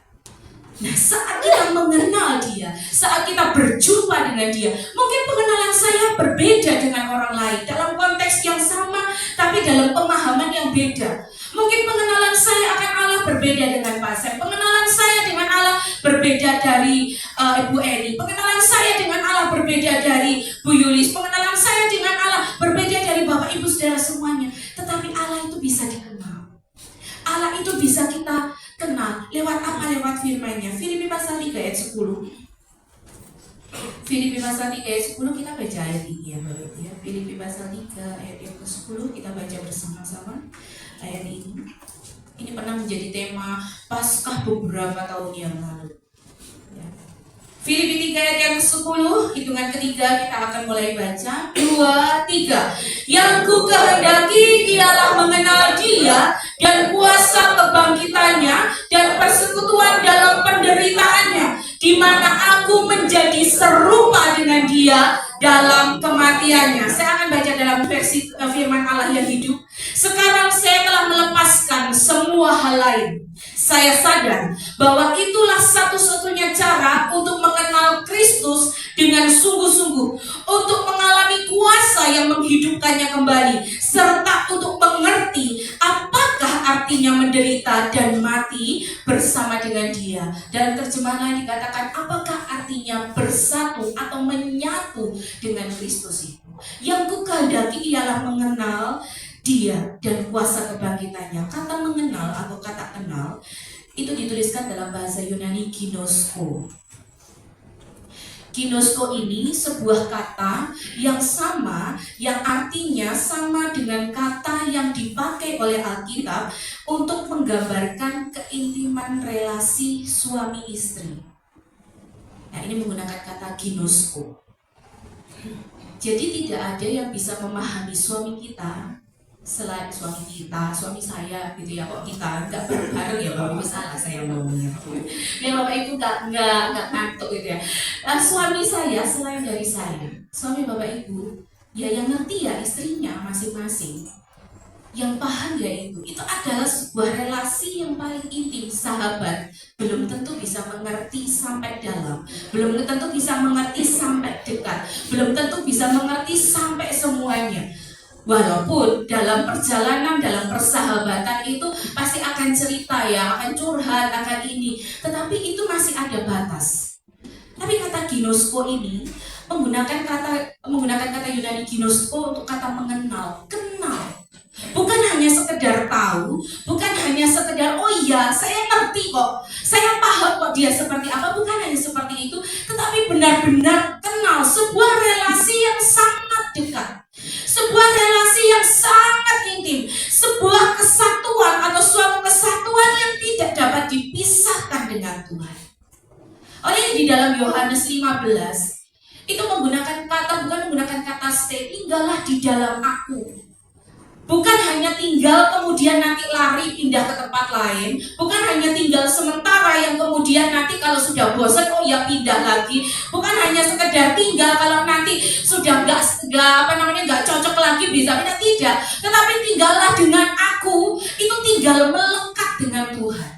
Nah, saat kita mengenal dia, saat kita berjumpa dengan dia, mungkin pengenalan saya berbeda dengan orang lain dalam konteks yang sama, tapi dalam pemahaman yang beda. Mungkin pengenalan saya akan Allah berbeda dengan Pak Sam, pengenalan saya dengan Allah berbeda dari Ibu Eni, pengenalan saya dengan Allah berbeda dari Bu Yulis, pengenalan saya dengan Allah berbeda dari Bapak Ibu Saudara semuanya. Tetapi Allah itu bisa dikenal. Allah itu bisa kita kenal lewat apa? Lewat firman-Nya. Filipi pasal 3 ayat 10. Filipi pasal 3 ayat 10 kita baca ayat ini ya Bapak Ibu ya. Filipi pasal 3 ayat yang ke-10 kita baca bersama-sama ayat ini. Ini pernah menjadi tema Paskah beberapa tahun yang lalu. Ya. Filipi 3 ayat yang ke-10, hitungan ketiga kita akan mulai baca. 2, 3. Yang ku kehendaki ialah mengenal Dia dan kuasa kebangkitannya dan persekutuan dalam penderitaannya, di mana aku menjadi serupa dengan Dia dalam kematiannya. Saya akan baca dalam versi firman Allah yang hidup. Sekarang saya telah melepaskan semua hal lain. Saya sadar bahwa itulah satu-satunya cara untuk mengenal Kristus dengan sungguh-sungguh, untuk mengalami kuasa yang menghidupkannya kembali, serta untuk mengerti apakah artinya menderita dan mati bersama dengan Dia. Dalam terjemahan lain dikatakan, apakah artinya bersatu atau menyatu dengan Kristus itu. Yang kukehendaki ialah mengenal Dia dan kuasa kebangkitannya. Kata mengenal atau kata kenal itu dituliskan dalam bahasa Yunani ginosko. Ginosko ini sebuah kata yang sama, yang artinya sama dengan kata yang dipakai oleh Alkitab untuk menggambarkan keintiman relasi suami istri. Nah, ini menggunakan kata ginosko. Jadi tidak ada yang bisa memahami suami kita selain suami kita, suami saya gitu ya. Kok kita nggak bareng-bareng ya Bapak Ibu, salah saya ngomongnya. Ya Bapak Ibu nggak ngantuk gitu ya. Suami saya selain dari saya, suami Bapak Ibu ya yang ngerti ya istrinya masing-masing. Yang paham ya itu adalah sebuah relasi yang paling intim. Sahabat belum tentu bisa mengerti sampai dalam, belum tentu bisa mengerti sampai dekat, belum tentu bisa mengerti sampai semuanya. Walaupun dalam perjalanan, dalam persahabatan itu pasti akan cerita ya, akan curhat, akan ini, tetapi itu masih ada batas. Tapi kata ginosko ini menggunakan kata Yunani ginosko untuk kata mengenal, kenal. Bukan hanya sekedar tahu, bukan hanya sekedar oh iya saya ngerti kok, saya paham kok dia seperti apa, bukan hanya seperti itu, tetapi benar-benar kenal, sebuah relasi yang sangat dekat, sebuah relasi yang sangat intim, sebuah kesatuan atau suatu kesatuan yang tidak dapat dipisahkan dengan Tuhan. Oleh di dalam Yohanes 15 itu bukan menggunakan kata stay, tinggallah di dalam aku. Bukan hanya tinggal kemudian nanti lari pindah ke tempat lain, bukan hanya tinggal sementara yang kemudian nanti kalau sudah bosan oh ya pindah lagi, bukan hanya sekedar tinggal kalau nanti sudah nggak cocok lagi bisa pindah, tidak, tetapi tinggallah dengan aku, itu tinggal melekat dengan Tuhan,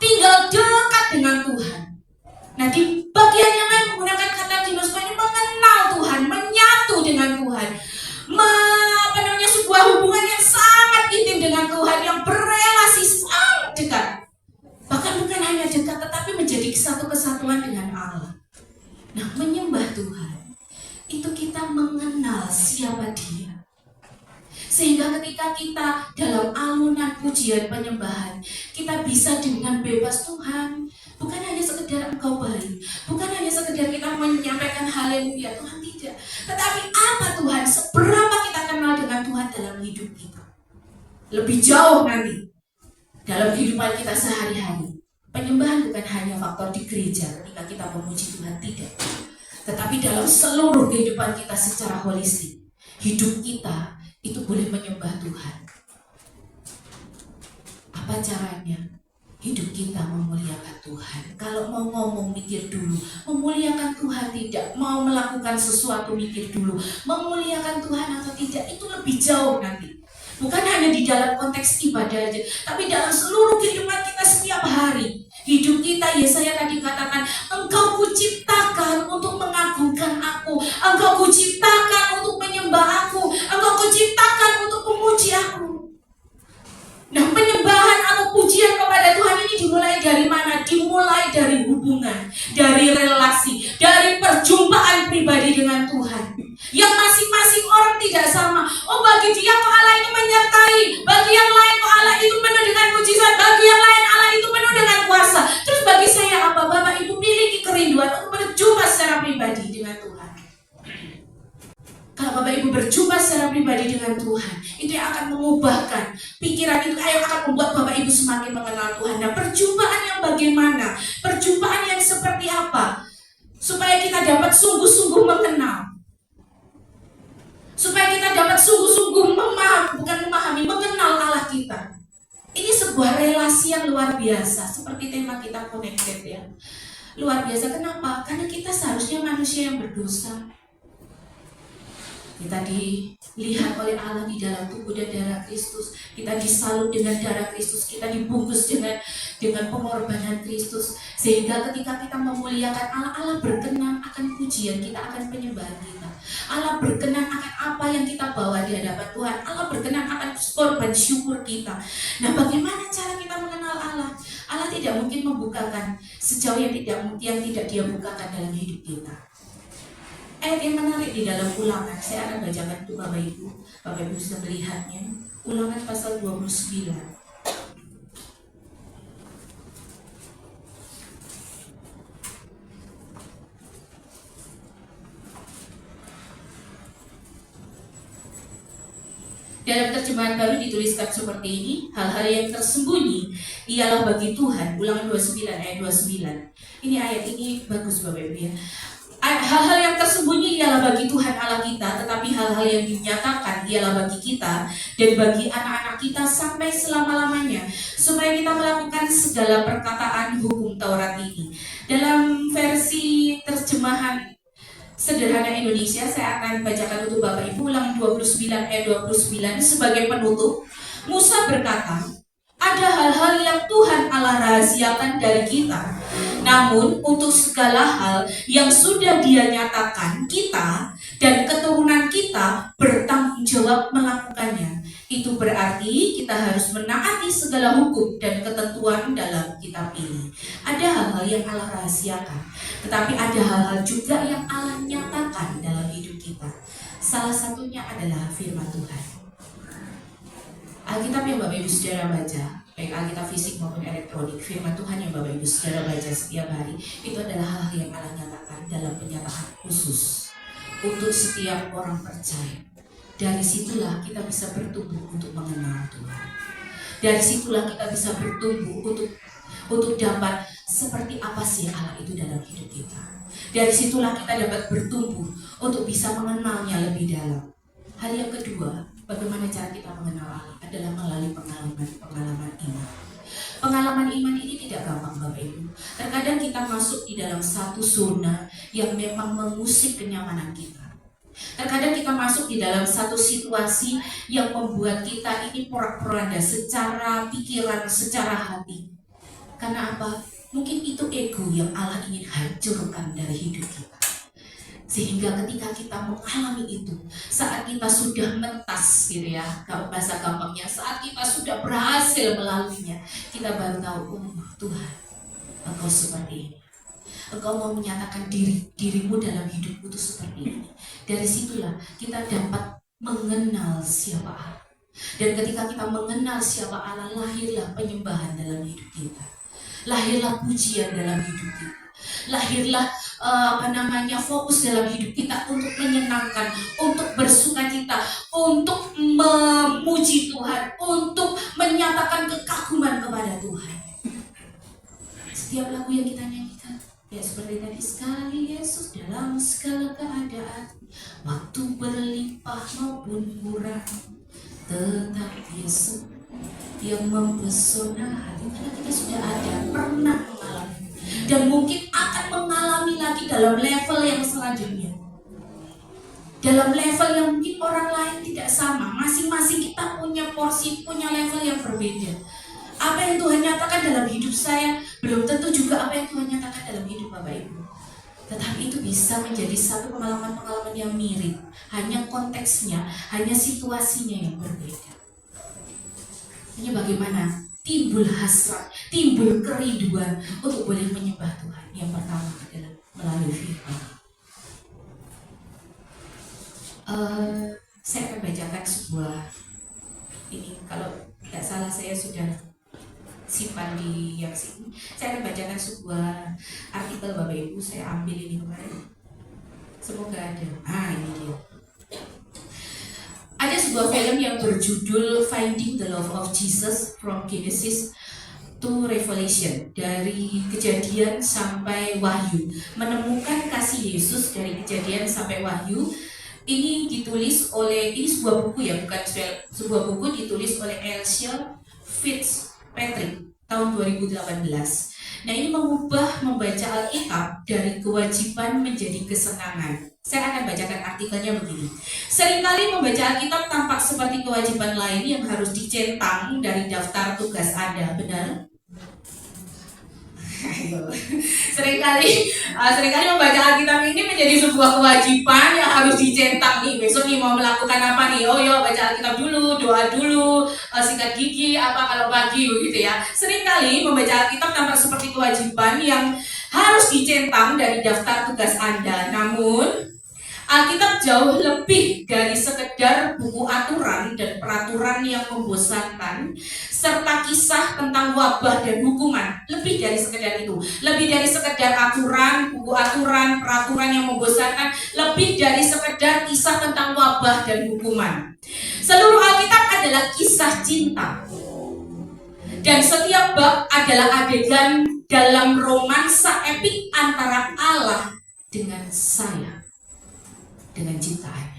tinggal dekat dengan Tuhan. Nah di bagian yang lain menggunakan kata ginosko ini mengenal Tuhan, menyatu dengan Tuhan, sebuah hubungan yang sangat intim dengan Tuhan, yang berelasi sangat dekat. Bahkan bukan hanya dekat, tetapi menjadi satu kesatuan dengan Allah. Nah, menyembah Tuhan itu kita mengenal siapa Dia. Sehingga ketika kita dalam alunan pujian penyembahan, kita bisa dengan bebas Tuhan. Bukan hanya sekedar Engkau baik, bukan hanya sekedar kita menyampaikan haleluya Tuhan, tidak. Tetapi apa Tuhan, seberapa kita kenal dengan Tuhan dalam hidup kita. Lebih jauh nanti dalam kehidupan kita sehari-hari. Penyembahan bukan hanya faktor di gereja ketika kita memuji Tuhan, tidak. Tetapi dalam seluruh kehidupan kita secara holistik, hidup kita itu boleh menyembah Tuhan. Apa caranya? Hidup kita memuliakan Tuhan. Kalau mau ngomong mikir dulu, memuliakan Tuhan tidak, mau melakukan sesuatu mikir dulu, memuliakan Tuhan atau tidak, itu lebih jauh nanti. Bukan hanya di dalam konteks ibadah aja, tapi dalam seluruh kehidupan kita setiap hari. Hidup kita, Yesaya tadi firman Tuhan. Itu yang akan mengubahkan pikiran, itu yang akan membuat Bapak Ibu semakin mengenal Tuhan. Nah, perjumpaan yang bagaimana? Perjumpaan yang seperti apa? Supaya kita dapat sungguh-sungguh mengenal. Supaya kita dapat sungguh-sungguh mengenal Allah kita. Ini sebuah relasi yang luar biasa, seperti tema kita connected ya. Luar biasa, kenapa? Karena kita seharusnya manusia yang berdosa. Kita dilihat oleh Allah di dalam tubuh dan darah Kristus. Kita disalut dengan darah Kristus. Kita dibungkus dengan pengorbanan Kristus. Sehingga ketika kita memuliakan Allah, Allah berkenan akan pujian kita, akan penyembahan kita. Allah berkenan akan apa yang kita bawa di hadapan Tuhan. Allah berkenan akan korban syukur kita. Nah, bagaimana cara kita mengenal Allah? Allah tidak mungkin membukakan sejauh yang tidak Dia bukakan dalam hidup kita. Ayat yang menarik di dalam Ulangan, saya akan bacakan untuk Bapak Ibu. Bapak Ibu bisa melihatnya. Ulangan pasal 29. Dalam terjemahan baru dituliskan seperti ini, hal-hal yang tersembunyi ialah bagi Tuhan. Ulangan 29 ayat 29. Ini ayat ini bagus Bapak Ibu ya. Hal-hal yang tersembunyi ialah bagi Tuhan Allah kita, tetapi hal-hal yang dinyatakan ialah bagi kita dan bagi anak-anak kita sampai selama-lamanya, supaya kita melakukan segala perkataan hukum Taurat ini. Dalam versi terjemahan sederhana Indonesia, saya akan bacakan untuk Bapak Ibu. Ulangan 29 ayat 29. Sebagai penutup, Musa berkata, ada hal-hal yang Tuhan Allah rahasiakan dari kita. Namun untuk segala hal yang sudah Dia nyatakan, kita dan keturunan kita bertanggung jawab melakukannya. Itu berarti kita harus menaati segala hukum dan ketentuan dalam kitab ini. Ada hal-hal yang Allah rahasiakan, tetapi ada hal-hal juga yang Allah nyatakan dalam hidup kita. Salah satunya adalah firman Tuhan. Alkitab yang Bapak Ibu Saudara baca, baik Alkitab fisik maupun elektronik, firman Tuhan yang Bapak Ibu Saudara baca setiap hari, itu adalah hal yang Allah nyatakan dalam penyataan khusus untuk setiap orang percaya. Dari situlah kita bisa bertumbuh untuk mengenal Tuhan. Dari situlah kita bisa bertumbuh untuk dapat seperti apa sih Allah itu dalam hidup kita. Dari situlah kita dapat bertumbuh untuk bisa mengenalnya lebih dalam. Hal yang kedua, bagaimana cara kita mengenal Allah adalah melalui pengalaman iman. Pengalaman iman ini tidak gampang Bapak Ibu. Terkadang kita masuk di dalam satu zona yang memang mengusik kenyamanan kita. Terkadang kita masuk di dalam satu situasi yang membuat kita ini porak-poranda secara pikiran, secara hati. Karena apa? Mungkin itu ego yang Allah ingin hancurkan dari hidup kita. Sehingga ketika kita mengalami itu, saat kita sudah mentas gitu ya, kalau bahasa gampangnya, saat kita sudah berhasil melaluinya, kita baru tahu, Tuhan, Engkau seperti ini. Engkau mau menyatakan dirimu dalam hidupku itu seperti ini. Dari situlah kita dapat mengenal siapa Allah. Dan ketika kita mengenal siapa Allah, lahirlah penyembahan dalam hidup kita. Lahirlah pujian dalam hidup kita. Lahirlah fokus dalam hidup kita untuk menyenangkan, untuk bersukacita, untuk memuji Tuhan, untuk menyatakan kekaguman kepada Tuhan. Setiap lagu yang kita nyanyikan, ya seperti tadi, sekali Yesus dalam segala keadaan, waktu berlimpah maupun kurang, tetap Yesus yang mempesona hati. Karena kita sudah ada, pernah mengalami, dan mungkin akan mengalami lagi dalam level yang selanjutnya, dalam level yang mungkin orang lain tidak sama. Masing-masing kita punya porsi, punya level yang berbeda. Apa yang Tuhan nyatakan dalam hidup saya belum tentu juga apa yang Tuhan nyatakan dalam hidup Bapak Ibu. Tetapi itu bisa menjadi satu pengalaman-pengalaman yang mirip, hanya konteksnya, hanya situasinya yang berbeda. Ini bagaimana timbul hasrat, timbul kerinduan untuk boleh menyembah Tuhan. Yang pertama adalah melalui firman. Saya akan bacakan sebuah, ini kalau tidak salah saya sudah simpan di yang sini. Saya akan bacakan sebuah artikel Bapak Ibu, saya ambil ini kemarin. Semoga ada. Ini dia. Ada sebuah film yang berjudul Finding the Love of Jesus from Genesis to Revelation, dari kejadian sampai wahyu, menemukan kasih Yesus dari kejadian sampai wahyu. Ini ditulis oleh, ini sebuah buku ya, bukan sebuah buku, ditulis oleh Elsia Fitzpatrick tahun 2018. Nah, ini membaca Alkitab dari kewajiban menjadi kesenangan. Saya akan bacakan artikelnya begini. Seringkali membaca Alkitab tampak seperti kewajiban lain yang harus dicentang dari daftar tugas Anda, benar? Seringkali membaca Alkitab ini menjadi sebuah kewajiban yang harus dicentang nih. Besok nih mau melakukan apa nih? Oh yo, baca Alkitab dulu, doa dulu, sikat gigi apa kalau pagi begitu ya. Seringkali membaca Alkitab tampak seperti kewajiban yang harus dicentang dari daftar tugas Anda. Namun Alkitab jauh lebih dari sekedar buku aturan dan peraturan yang membosankan, serta kisah tentang wabah dan hukuman. Lebih dari sekedar itu. Lebih dari sekedar aturan, buku aturan, peraturan yang membosankan. Lebih dari sekedar kisah tentang wabah dan hukuman. Seluruh Alkitab adalah kisah cinta. Dan setiap bab adalah adegan dalam romansa epik antara Allah dengan saya, dengan ciptaannya.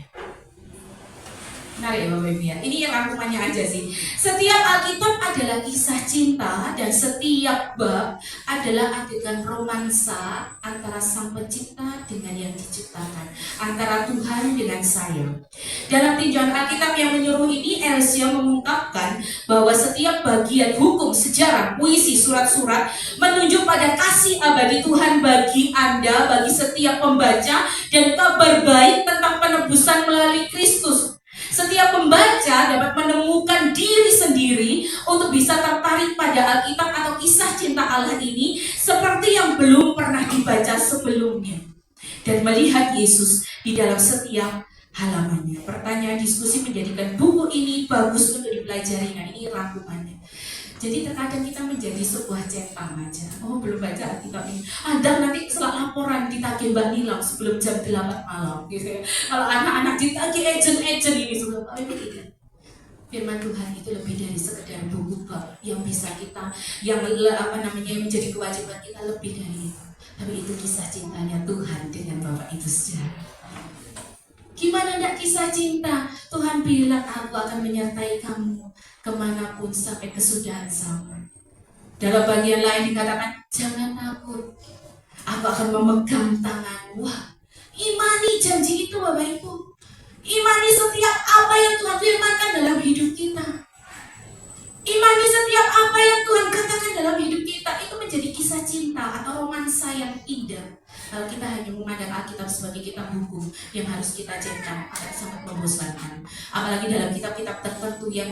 Menarik ya Bapak Ibu ya. Ini rangkumannya aja sih. Setiap Alkitab adalah kisah cinta, dan setiap bab adalah adegan romansa antara sang pencipta dengan yang diciptakan, antara Tuhan dengan saya. Dalam tinjauan Alkitab yang menyuruh ini, Elsia mengungkapkan bahwa setiap bagian hukum, sejarah, puisi, surat-surat menunjuk pada kasih abadi Tuhan bagi Anda, bagi setiap pembaca, dan kabar baik tentang penebusan melalui Kristus. Setiap pembaca dapat menemukan diri sendiri untuk bisa tertarik pada Alkitab atau kisah cinta Allah ini seperti yang belum pernah dibaca sebelumnya, dan melihat Yesus di dalam setiap halamannya. Pertanyaan diskusi menjadikan buku ini bagus untuk dipelajari. Nah, ini rangkumannya. Jadi terkadang kita menjadi sebuah centang aja. Oh, belum baca Alkitab ini. Ada nanti setelah laporan ditagih Mbak Nilam sebelum jam 8 malam gitu ya. Kalau anak-anak ditagih agent ini sebelum tidak. Firman Tuhan itu lebih dari sekedar buku bab yang bisa kita, yang menjadi kewajiban kita, lebih dari itu. Tapi itu kisah cintanya Tuhan dengan Bapak Ibu Saudara. Gimana enggak kisah cinta? Tuhan bilang, aku akan menyertai kamu kemanapun sampai kesudahan zaman. Dalam bagian lain dikatakan, jangan takut, aku akan memegang tanganmu. Wah, imani janji itu Bapak Ibu. Imani setiap apa yang Tuhan firmankan dalam hidup kita. Imani setiap apa yang Tuhan katakan dalam hidup kita. Itu menjadi kisah cinta atau romansa yang indah. Kalau kita hanya memandang Alkitab sebagai kitab buku yang harus kita centang, akan sangat membosankan. Apalagi dalam kitab-kitab tertentu yang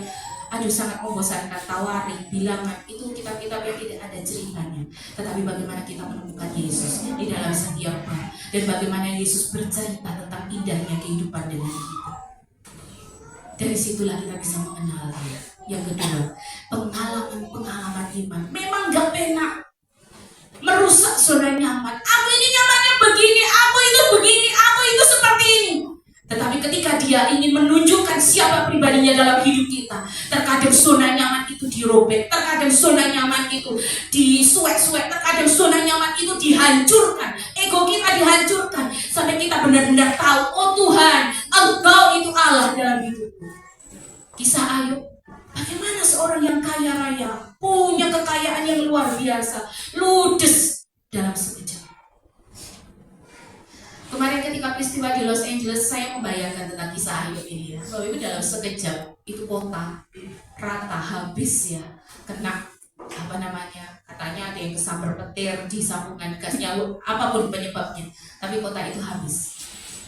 sangat membosankan, Tawarik, Bilangan, itu kitab-kitab yang tidak ada ceritanya. Tetapi bagaimana kita menemukan Yesus di dalam setiap bab, dan bagaimana Yesus bercerita tentang indahnya kehidupan dengan kita. Dari situlah kita bisa mengenal Dia. Yang kedua, pengalaman iman. Memang gak penak, merusak zona nyaman. Aku ini nyamannya begini, aku itu begini, aku itu seperti ini. Tetapi ketika Dia ingin menunjukkan siapa pribadinya dalam hidup kita, terkadang zona nyaman itu dirobek, terkadang zona nyaman itu disuek-suek, terkadang zona nyaman itu dihancurkan, ego kita dihancurkan, sampai kita benar-benar tahu, oh Tuhan, Engkau itu Allah dalam hidupku. Kisah Ayub, bagaimana seorang yang kaya raya, punya kekayaan yang luar biasa, ludes dalam sekejap. Kemarin ketika peristiwa di Los Angeles, saya membayangkan tentang kisah Ayub ini ya. Bahwa itu dalam sekejap, itu kota rata habis ya, kena katanya ada yang kesambar petir di sambungan gasnya, apapun penyebabnya, tapi kota itu habis.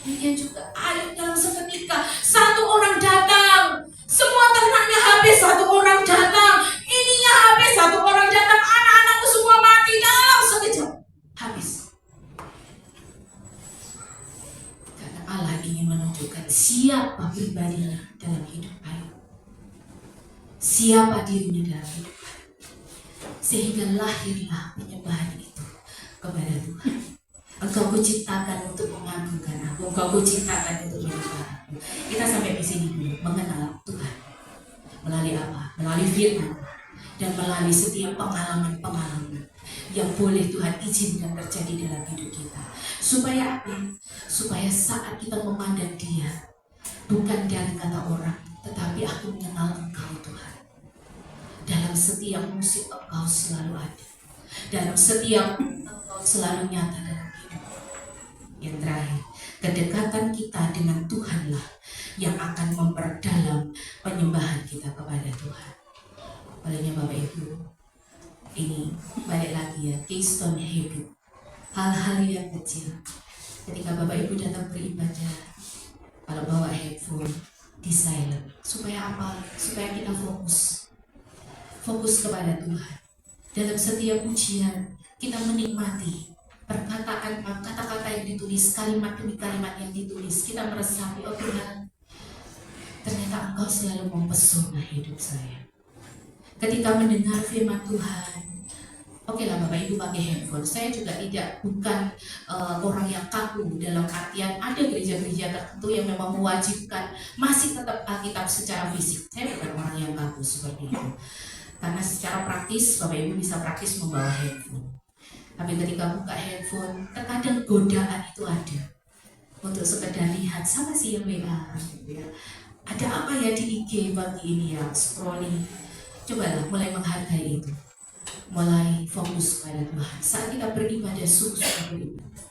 Demikian juga Ayub dalam seketika, satu orang datang, semua ternaknya habis, satu orang datang, ininya habis, satu orang datang, anak-anakku semua mati dalam sekejap, habis. Karena Allah ingin menunjukkan siapa pribadinya dalam hidup Ayub, siapa dirinya dalam hidup Ayub, sehingga lahirlah penyembahan itu kepada Tuhan. Engkau kuciptakan untuk mengagungkan aku, Engkau kuciptakan untuk menyembah aku. Kita sampai di sini dulu, mengenal Tuhan. Melalui apa? Melalui firman dan melalui setiap pengalaman-pengalaman yang boleh Tuhan izinkan terjadi dalam hidup kita. Supaya apa? Supaya saat kita memandang Dia, bukan dari kata orang, tetapi aku mengenal Engkau Tuhan. Dalam setiap musik Engkau selalu ada. Dalam setiap Engkau selalu nyata dalam hidup. Yang terakhir, kedekatan kita dengan Tuhanlah yang akan memperdalam penyembahan kita kepada Tuhan. Olehnya Bapak Ibu, ini balik lagi ya, keystone hidup. Hal-hal yang kecil. Ketika Bapak Ibu datang beribadah, kalau bawa headphone, di silent. Supaya apa? Supaya kita fokus. Fokus kepada Tuhan. Dalam setiap ujian, kita menikmati perkataan, kata-kata yang ditulis, kalimat demi kalimat yang ditulis. Kita meresapi, oh Tuhan, ternyata Engkau selalu mempesona hidup saya. Ketika mendengar firman Tuhan, oke lah Bapak Ibu pakai handphone. Saya juga bukan orang yang kaku, dalam artian ada gereja-gereja tertentu yang memang mewajibkan masih tetap Alkitab secara fisik. Saya bukan orang yang kaku seperti itu. Karena secara praktis Bapak Ibu bisa praktis membawa handphone. Tapi ketika buka handphone, terkadang godaan itu ada untuk sekedar lihat sama si yang WA, gitu ya. Ada apa ya di IG pagi ini ya, scrolling. Cobalah mulai menghargai itu, mulai fokus pada Tuhan. Saat kita beribadah, sungguh-sungguh beribadah.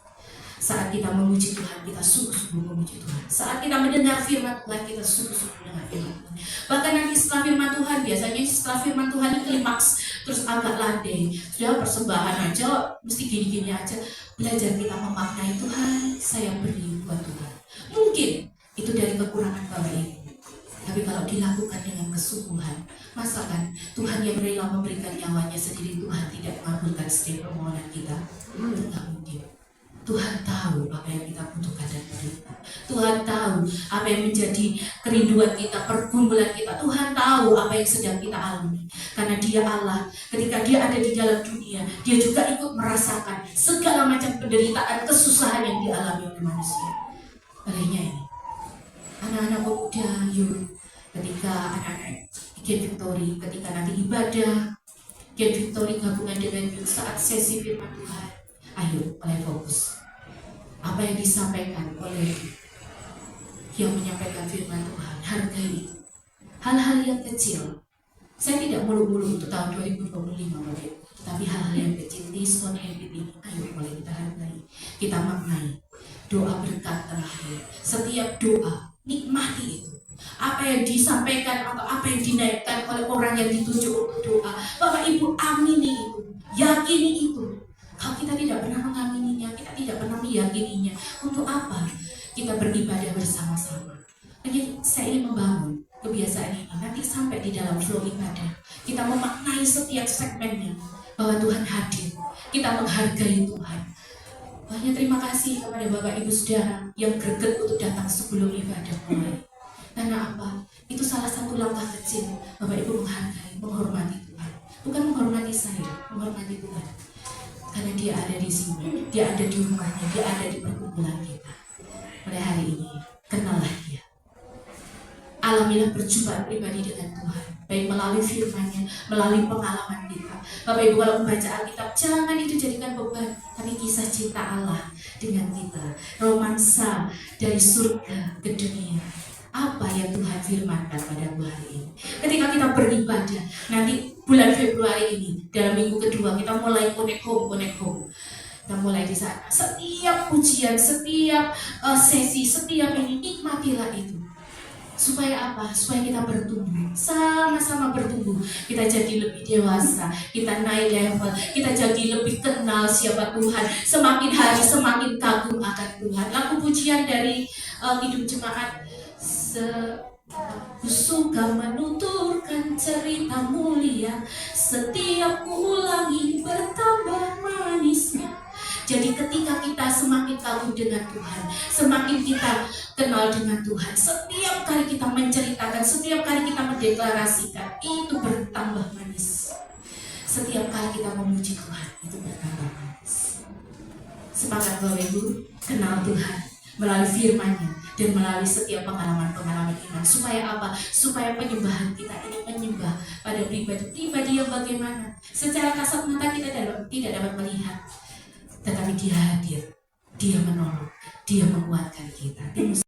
Saat kita memuji Tuhan, kita sungguh-sungguh memuji Tuhan. Saat kita mendengar firman Tuhan, kita sungguh-sungguh mendengar firman Tuhan. Bahkan nanti setelah firman Tuhan, biasanya setelah firman Tuhan itu klimaks, terus agak landai. Sudah persembahan aja, mesti gini-gini aja. Belajar kita memaknai Tuhan, saya beri buat Tuhan. Mungkin itu dari kekurangan Bapak Ibu. Tapi kalau dilakukan dengan kesungguhan, masakan Tuhan yang rela memberikan nyawanya sendiri, Tuhan tidak mengabulkan setiap permohonan kita? Tidak mungkin. Tuhan tahu apa yang kita butuhkan dan berikan. Tuhan tahu apa yang menjadi kerinduan kita, pergumulan kita. Tuhan tahu apa yang sedang kita alami. Karena Dia Allah, ketika Dia ada di dalam dunia, Dia juga ikut merasakan segala macam penderitaan, kesusahan yang dialami oleh manusia. Olehnya ini, anak-anak pemuda, yuk, ketika anak-anak Gen Victory, ketika nanti ibadah Gen Victory gabungan dengan yuk saat sesi firman Tuhan, ayo mulai fokus. Apa yang disampaikan oleh yang menyampaikan firman Tuhan, hargai itu. Hal-hal yang kecil. Saya tidak mulu-mulu untuk tahun 2025, tapi hal-hal yang kecil di Stone Habit ini, ayo mulai kita hargai, kita maknai. Doa berkat terakhir, setiap doa nikmati itu. Apa yang disampaikan atau apa yang dinaikkan oleh orang yang ditunjuk untuk doa, Bapak Ibu amini itu, yakini itu. Kalau kita tidak pernah mengamininya, kita tidak pernah meyakininya, untuk apa kita beribadah bersama-sama? Jadi saya ingin membangun kebiasaan ini, nanti sampai di dalam flow ibadah, kita memaknai setiap segmennya, bahwa Tuhan hadir, kita menghargai Tuhan. Banyak terima kasih kepada Bapak Ibu Saudara yang greget untuk datang sebelum ibadah mulai. Karena apa? Itu salah satu langkah kecil Bapak Ibu menghargai, menghormati Tuhan. Bukan menghormati saya, menghormati Tuhan. Karena Dia ada di sini, Dia ada di rumahnya, Dia ada di perkumpulan kita. Pada hari ini, kenallah Dia. Alamilah perjumpaan pribadi dengan Tuhan, baik melalui firman-Nya, melalui pengalaman kita. Bapak Ibu kalau membaca Alkitab, jangan itu jadikan beban, tapi kisah cinta Allah dengan kita. Romansa dari surga ke dunia. Apa yang Tuhan firmankan pada hari ini? Ketika kita beribadah, nanti bulan Februari ini, dalam minggu kedua, kita mulai connect home. Kita mulai di sana. Setiap ujian, setiap sesi, setiap ini, nikmatilah itu. Supaya apa? Supaya kita bertumbuh, sama-sama bertumbuh. Kita jadi lebih dewasa, kita naik level, kita jadi lebih kenal siapa Tuhan. Semakin hari semakin kagum akan Tuhan. Lagu pujian dari Hidup Jemaat, aku suka menuturkan cerita mulia, setiap ulangi bertambah manisnya. Jadi ketika kita semakin kagum dengan Tuhan, semakin kita kenal dengan Tuhan, setiap kali kita menceritakan, setiap kali kita mendeklarasikan, itu bertambah manis. Setiap kali kita memuji Tuhan, itu bertambah manis. Sepakat Bapak Ibu, kenal Tuhan melalui firman-Nya, dan melalui setiap pengalaman-pengalaman iman. Supaya apa? Supaya penyembahan kita ini menyembah pada pribadi-pribadi yang bagaimana. Secara kasat mata kita tidak dapat melihat, tetapi dia hadir, dia menolong, dia menguatkan kita.